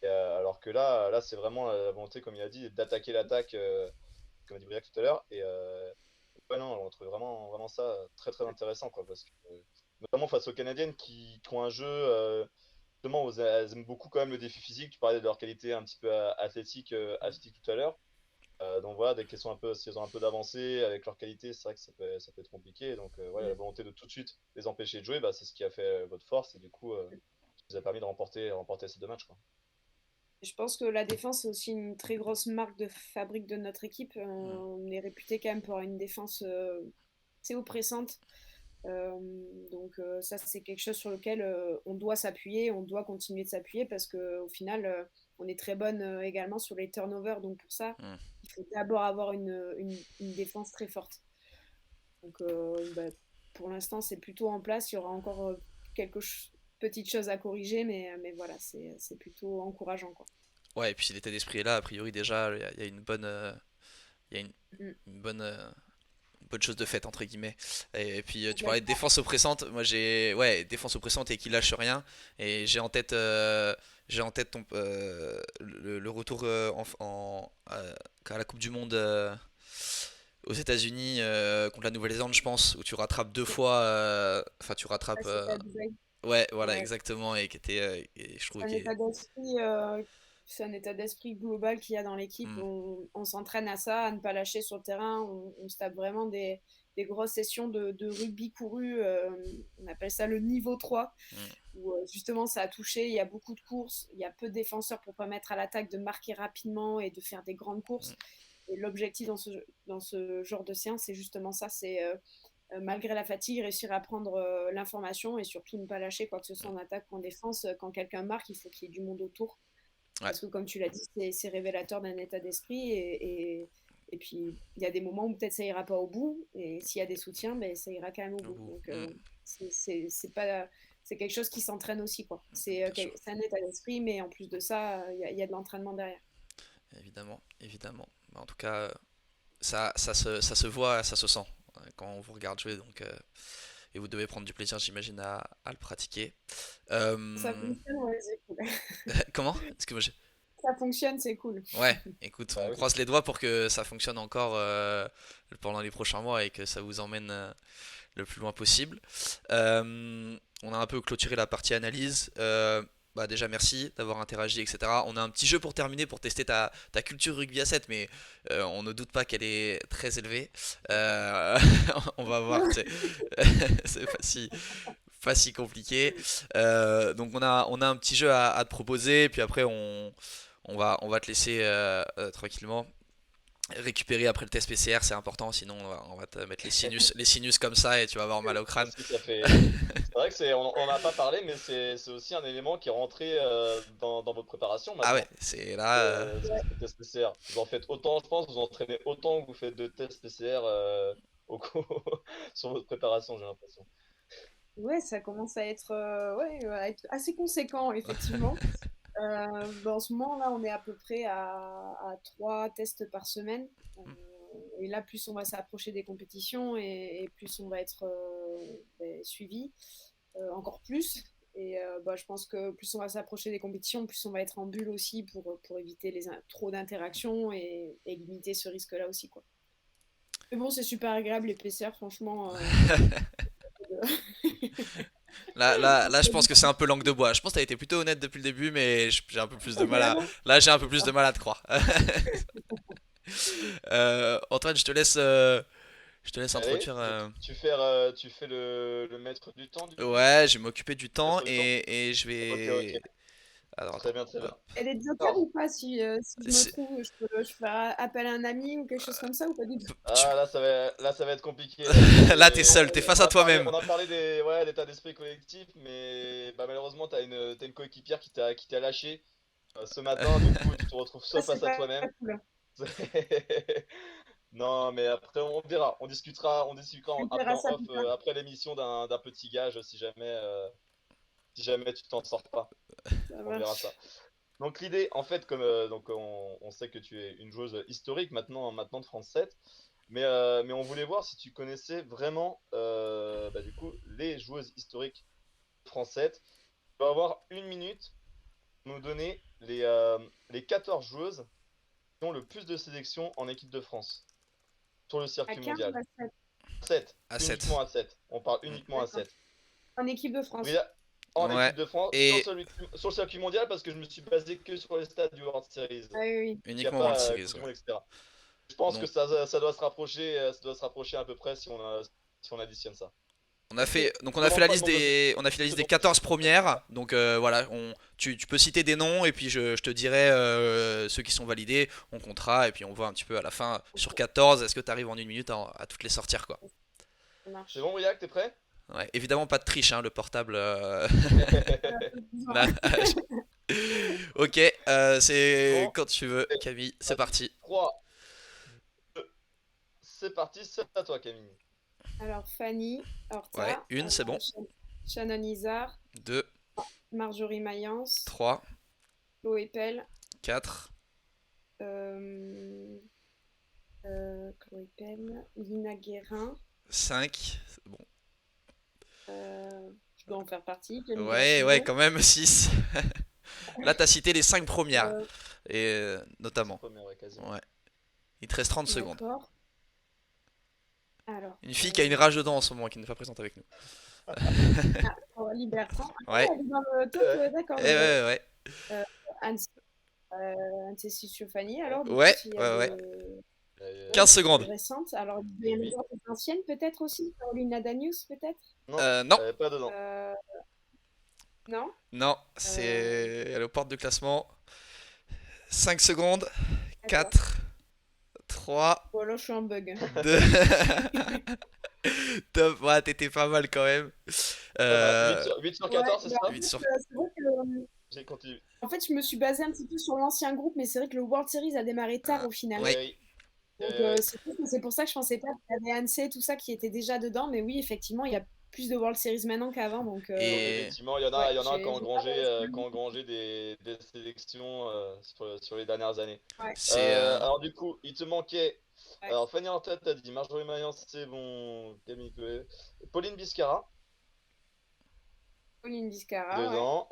Alors que là c'est vraiment la volonté, comme il a dit, d'attaquer l'attaque, comme a dit Briac tout à l'heure. Ouais, non, on trouve vraiment ça très intéressant, quoi, parce que, notamment face aux Canadiennes qui ont un jeu, justement, où elles aiment beaucoup quand même le défi physique. Tu parlais de leur qualité un petit peu athlétique tout à l'heure. Donc voilà, dès qu'elles sont un peu, si elles ont un peu d'avancée avec leur qualité, c'est vrai que ça peut être compliqué. Donc ouais, la Mm. volonté de tout de suite les empêcher de jouer, bah, c'est ce qui a fait votre force et du coup, qui vous a permis de remporter ces 2 matchs, quoi. Je pense que la défense, c'est aussi une très grosse marque de fabrique de notre équipe. Mm. On est réputé quand même pour une défense assez oppressante. Euh, donc ça, c'est quelque chose sur lequel on doit s'appuyer, on doit continuer de s'appuyer parce qu'au final, on est très bonne également sur les turnovers. Donc pour ça, Mm. il faut d'abord avoir une défense très forte. Donc bah, pour l'instant, c'est plutôt en place. Il y aura encore quelques petites choses à corriger, mais voilà, c'est plutôt encourageant, quoi. Ouais, et puis si l'état d'esprit est là, a priori déjà, il y a une bonne, il y a Mm. une bonne chose de faite entre guillemets. Et puis tu parlais de Exactement. défense oppressante. Moi j'ai ouais défense oppressante et qui lâche rien. Et j'ai en tête le retour à la Coupe du Monde aux États-Unis contre la Nouvelle-Zélande, je pense, où tu rattrapes deux fois. Enfin tu Ah, rattrapes. c'était à Dubaï. Ouais voilà Ouais. exactement et qui était et je trouve Un qu'il est. état d'esprit, c'est un état d'esprit global qu'il y a dans l'équipe. Hmm, On s'entraîne à ça, à ne pas lâcher sur le terrain. On se tape vraiment des grosses sessions de rugby couru. On appelle ça le niveau 3 hmm, où justement ça a touché. Il y a beaucoup de courses. Il y a peu de défenseurs pour permettre à l'attaque de marquer rapidement et de faire des grandes hmm, courses. Et l'objectif dans ce genre de séance, c'est justement ça, c'est malgré la fatigue, réussir à prendre l'information et surtout ne pas lâcher quoi que ce soit en attaque ou en défense. Quand quelqu'un marque, il faut qu'il y ait du monde autour. ouais. Parce que comme tu l'as dit, c'est révélateur d'un état d'esprit. Et puis, il y a des moments où peut-être ça ira pas au bout. Et s'il y a des soutiens, ben, ça ira quand même au Au bout. bout. Donc, Hmm, c'est pas... C'est quelque chose qui s'entraîne aussi, quoi. bien sûr. C'est un état d'esprit, mais en plus de ça, il y a de l'entraînement derrière. Évidemment, évidemment. Bah, en tout cas, ça se voit, ça se sent quand on vous regarde jouer. Donc, et vous devez prendre du plaisir, j'imagine, à le pratiquer. Ça Euh, fonctionne, ouais, c'est cool. comment? Est-ce que moi Ça fonctionne, c'est cool. ouais, écoute, Bah on oui. croise les doigts pour que ça fonctionne encore pendant les prochains mois et que ça vous emmène le plus loin possible. On a un peu clôturé la partie analyse. Bah déjà merci d'avoir interagi, etc. On a un petit jeu pour terminer pour tester ta culture rugby à 7, mais on ne doute pas qu'elle est très élevée. Euh, on va voir, tu sais. C'est pas si compliqué. Donc on a un petit jeu à te proposer, puis après on va te laisser tranquillement récupérer après le test PCR, c'est important, sinon on va te mettre les sinus comme ça et tu vas avoir mal au crâne. Aussi, ça fait. C'est vrai que on n'a pas parlé, mais c'est aussi un élément qui est rentré dans votre préparation Ah ouais, maintenant. c'est là. Ce test PCR. Vous en faites autant, je pense, vous entraînez autant que vous faites de tests PCR sur votre préparation, j'ai l'impression. Ouais, ça commence à être assez conséquent, effectivement. En ce moment, là, on est à peu près à 3 tests par semaine. Hmm. Et là, plus on va s'approcher des compétitions et plus on va être suivi, encore plus. Et je pense que plus on va s'approcher des compétitions, plus on va être en bulle aussi pour éviter trop d'interactions et limiter ce risque-là aussi, quoi. Mais bon, c'est super agréable, les PCR, franchement. Là, je pense que c'est un peu langue de bois. Je pense que t'as été plutôt honnête depuis le début, mais j'ai un peu plus de mal à. Vraiment. Là, j'ai un peu plus de mal à te croire. Antoine, je te laisse Allez, introduire. tu fais le maître du temps, du coup? Ouais, je vais m'occuper du temps Maître du temps? et je Ok, ok. vais. Alors Très attends. bien, très bien. Hop. Elle est joker ou Alors, pas si je me C'est- trouve, je peux faire appel à un ami ou quelque chose comme ça ou pas du tout? tu- là, ça va être compliqué. Là, t'es seul, t'es face à toi-même. On a parlé ouais, d'état d'esprit collectif, mais bah, malheureusement, t'as une coéquipière qui t'a lâché ce matin. Du coup, tu te retrouves Ah, seul c'est face à pas toi-même. cool. Non, mais après, on verra. On discutera On après verra en ça off, plus tard. après l'émission d'un petit gage si jamais tu t'en sors pas. Ça On verra marche. ça. Donc l'idée, en fait, comme on sait que tu es une joueuse historique maintenant de France 7, mais on voulait voir si tu connaissais vraiment bah, du coup les joueuses historiques de France 7. Tu vas avoir une minute pour nous donner les 14 joueuses qui ont le plus de sélections en équipe de France sur le À circuit 15 ou mondial. à 7? 7, À 7. uniquement à 7. On parle uniquement à D'accord. 7. En équipe de Oui, France. là, en Ouais. équipe de France, Et sur le circuit mondial, parce que je me suis basé que sur les stades du World Series. Ah oui, oui. Il n'y a uniquement World pas Series, Coupe du ouais. Monde, etc. Je pense que Donc, ça doit se rapprocher à peu près si on additionne ça. Ok. Donc Je on a fait demande la pas de liste nom de on a fait la liste des second. 14 premières. Donc voilà, tu peux citer des noms et puis je te dirai ceux qui sont validés. On comptera et puis on voit un petit peu à la fin sur 14. Est-ce que tu arrives en une minute à toutes les sortir quoi. Ça C'est marche. bon, Briac, t'es prêt? Ouais, évidemment pas de triche, hein, le portable. Disons. là. Ok, c'est Bon, quand tu veux, Camille, c'est vas-y. parti. 3, 2, c'est parti, c'est à toi, Camille. Alors, Fanny, Ouais, Horta, une, c'est bon. Shannon Izar, Deux, Marjorie Mayence, trois, Chloé Pell, quatre, euh, Chloé Pell, Lina Guérin. cinq. Bon. Je dois en faire partie, Jamila Ouais, Figo. quand même 6. Là, t'as cité les 5 premières, Euh, et C'est notamment. premier, ouais, quasiment. Ouais. Il te reste 30 secondes. d'accord. Alors, Une fille qui a une rage dedans en ce moment, qui n'est pas présente avec nous. Coralie Bertrand. Ah, Ouais, elle est dans le top, Ouais, d'accord. ouais. Euh, Anne, Anne-Cécile Fanny, alors, du coup, Ouais, s'il y a ouais. de... Ouais, 15 plus secondes. récente. Alors, il doit et y en oui. avoir des anciennes, peut-être aussi. Carolina Danius, peut-être? Non, Non, elle est pas dedans. Euh, non? non, Euh, c'est. Elle est aux portes du classement. 5 secondes. d'accord. 4, 3, Bon, là, je suis en bug. 2. Top, ouais, t'étais pas mal quand même. Pas mal. 8 Euh, sur, 8 sur Ouais, 14, c'est bah, en ça? 8 sur. fait, c'est vrai que, J'ai continué. en fait, je me suis basée un petit peu sur l'ancien groupe, mais c'est vrai que le World Series a démarré tard au Eh final. Oui, oui, Donc, oui. c'est pour ça que je pensais pas qu'il y avait Annecy, tout ça qui était déjà dedans. Mais oui, effectivement, il y a plus de World Series maintenant qu'avant. Donc, Donc et. effectivement, ouais, il y en a j'ai pas qui ont engrangé des sélections sur les dernières années. ouais, C'est. Alors du coup, il te manquait. ouais. Alors Fanny en tête, t'as dit Marjorie Mayence, c'est bon. Camille Chloé. Pauline Biscara, Pauline Biscara, ouais. dedans.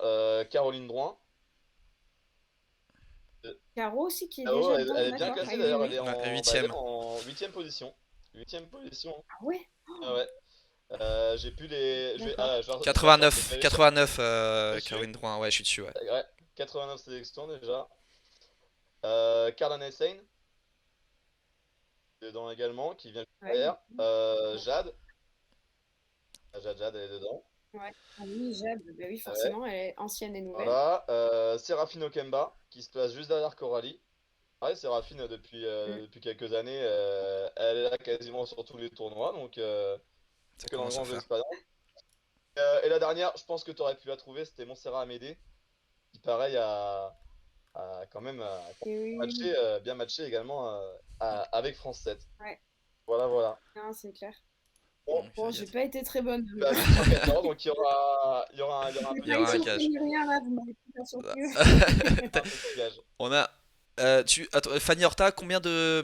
Caroline Drouin. Caro aussi qui est Ah oh, déjà dedans, elle est bien d'accord. classée Ah oui, d'ailleurs, oui. Ouais, Oui. elle est 8ème. en huitième position. Huitième position. Ah ouais? Ah ouais. J'ai plus les. D'accord. Je vais 89, aller chercher. 89, Dessus. Caroline Drouin, ouais, je suis dessus, ouais. Ouais. 89 sélections déjà. Carla Hessein, dedans également, qui vient juste Ouais, derrière. Jade. Jade, elle est dedans. ouais. Ah oui, Jade, bah oui, Ouais. forcément, elle est ancienne et nouvelle. Voilà. Séraphine Okemba, qui se place juste derrière Coralie. Ouais, Séraphine, Mm. depuis quelques années, elle est là quasiment sur tous les tournois, donc Ça que dans le commence à grand jeu faire. d'espadon. Et la dernière, je pense que tu aurais pu la trouver, c'était Montserrat Amédée, qui pareil quand même Et oui, oui, oui. bien matché également avec France 7. Ouais, Voilà, voilà. non, c'est clair. Bon, Bon, j'ai pas été très bonne. bah, 8 sur 14, donc il y aura un J'ai Il y failli aura un petit gage. surprendre rien là, vous m'avez pas surpris. un petit gage. On a. Attends, Fanny Horta, combien de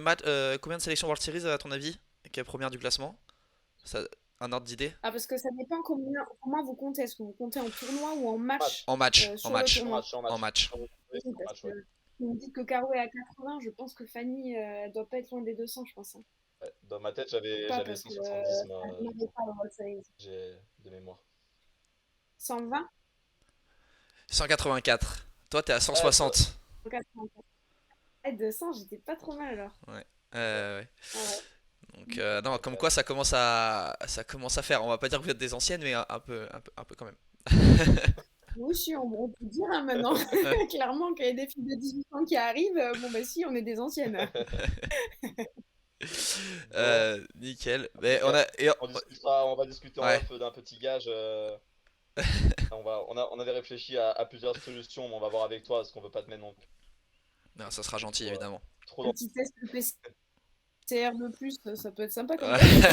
sélections World Series à ton avis? Qui est première du classement? Ça, un ordre d'idée? Ah, parce que ça dépend comment vous comptez. Est-ce que vous comptez en tournoi ou en Match, match En match, en sur le match, en tournoi? match, en en match. match. Oui, En parce match, que ouais. si vous me dites que Caro est à 80, je pense que Fanny, elle doit pas être loin des 200, je pense, hein. Ouais. Dans ma tête, Ou pas, j'avais parce que 170, moi, elle n'avait pas le World Series. j'ai de mémoire. 120? 184. Toi, t'es à Ouais, ça, 160. 184. Eh, 200, j'étais pas trop mal alors. Ouais. ouais. Ouais. Ah ouais. Donc, non, comme Ok. quoi ça commence à faire. On va pas dire que vous êtes des anciennes, mais un peu quand même. Oui, si, on peut dire hein, maintenant, clairement, qu'il y a des filles de 18 ans qui arrivent. Bon, bah si, on est des anciennes. Bon, Nickel. en tout Mais cas, on va discuter en ouais. off d'un petit gage. On avait réfléchi à plusieurs solutions, mais on va voir avec toi, parce qu'on veut pas te mettre non plus Non, ça sera gentil, trop, évidemment. trop Un dans. petit test PCR de plus, ça peut être sympa comme Ouais. test. Ouais,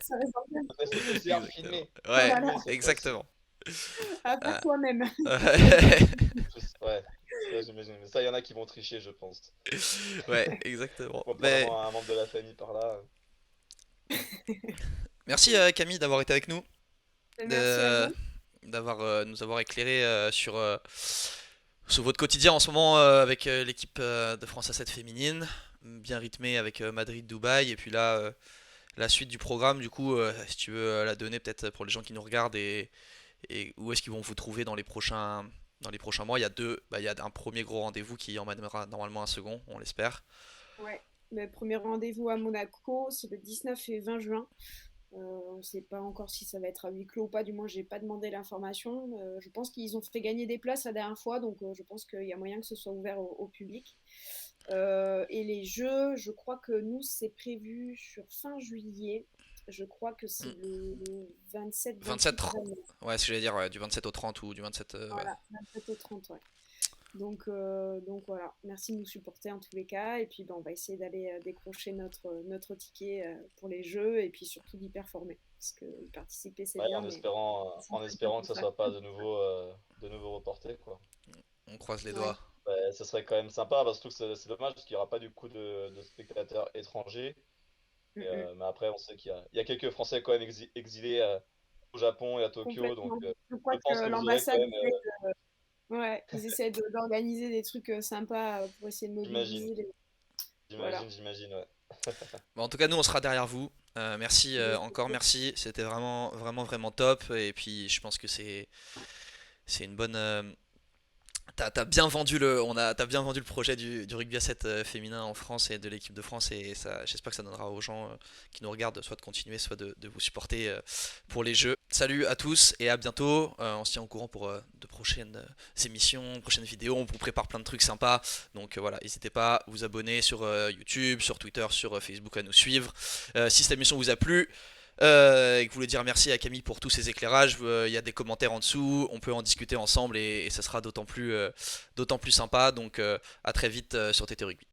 Ça reste bien. le test PCR Exactement. Ouais, Voilà, filmé cette fois-ci. exactement. à faire Euh, toi-même. Ouais, ça j'imagine. Mais ça, il y en a qui vont tricher, je pense. ouais, exactement. On va prendre Mais un membre de la famille par là. merci Camille d'avoir été avec nous, Merci à de, vous. nous avoir éclairé sur votre quotidien en ce moment avec l'équipe de France A7 féminine, bien rythmée avec Madrid, Dubaï, et puis là la suite du programme. Du coup, si tu veux la donner peut-être pour les gens qui nous regardent et où est-ce qu'ils vont vous trouver dans les prochains mois. Il y a un premier gros rendez-vous qui emmènera normalement un second, on l'espère. Ouais. Le premier rendez-vous à Monaco, c'est le 19 et 20 juin. On ne sait pas encore si ça va être à huis clos ou pas, du moins j'ai pas demandé l'information. Je pense qu'ils ont fait gagner des places la dernière fois, donc je pense qu'il y a moyen que ce soit ouvert au public. Et les jeux, je crois que nous, c'est prévu sur fin juillet. Je crois que c'est Hmm. le 27, 27, 28, 29. ouais, ce que j'allais dire, ouais, du 27 au 30 ou du 27, ouais. Voilà, 27 au 30, ouais. Donc voilà, merci de nous supporter en tous les cas. Et puis ben, on va essayer d'aller décrocher notre ticket pour les jeux et puis surtout d'y performer. Parce que y participer c'est Ouais, bien, mais en c'est bien espérant que pour ça ça. soit pas de nouveau reporté, quoi. On croise les Ouais, doigts. Ouais, ça serait quand même sympa parce que c'est dommage parce qu'il n'y aura pas du coup de spectateurs étrangers. mm, mm. Mais après, on sait il y a quelques Français quand même exilés au Japon et à Tokyo, donc Complètement. Je je crois que pense que vous aurez quand l'ambassade même, ouais, ils essaient d'organiser des trucs sympas pour essayer de j'imagine, mobiliser les... Voilà. j'imagine, ouais. Bon, en tout cas, nous, on sera derrière vous. Merci Mais encore, merci. C'était vraiment, vraiment, vraiment top. Et puis, je pense que c'est une bonne. T'as bien vendu t'as bien vendu le projet du rugby à 7 féminin en France et de l'équipe de France et ça, j'espère que ça donnera aux gens qui nous regardent soit de continuer, soit de vous supporter pour les jeux. Salut à tous et à bientôt. On se tient au courant pour de prochaines émissions, prochaines vidéos. On vous prépare plein de trucs sympas. Donc voilà, n'hésitez pas à vous abonner sur YouTube, sur Twitter, sur Facebook, à nous suivre. Si cette émission vous a plu, et que vous voulez dire merci à Camille pour tous ces éclairages, il y a des commentaires en dessous, on peut en discuter ensemble et ça sera d'autant plus sympa. Donc à très vite sur TT Rugby.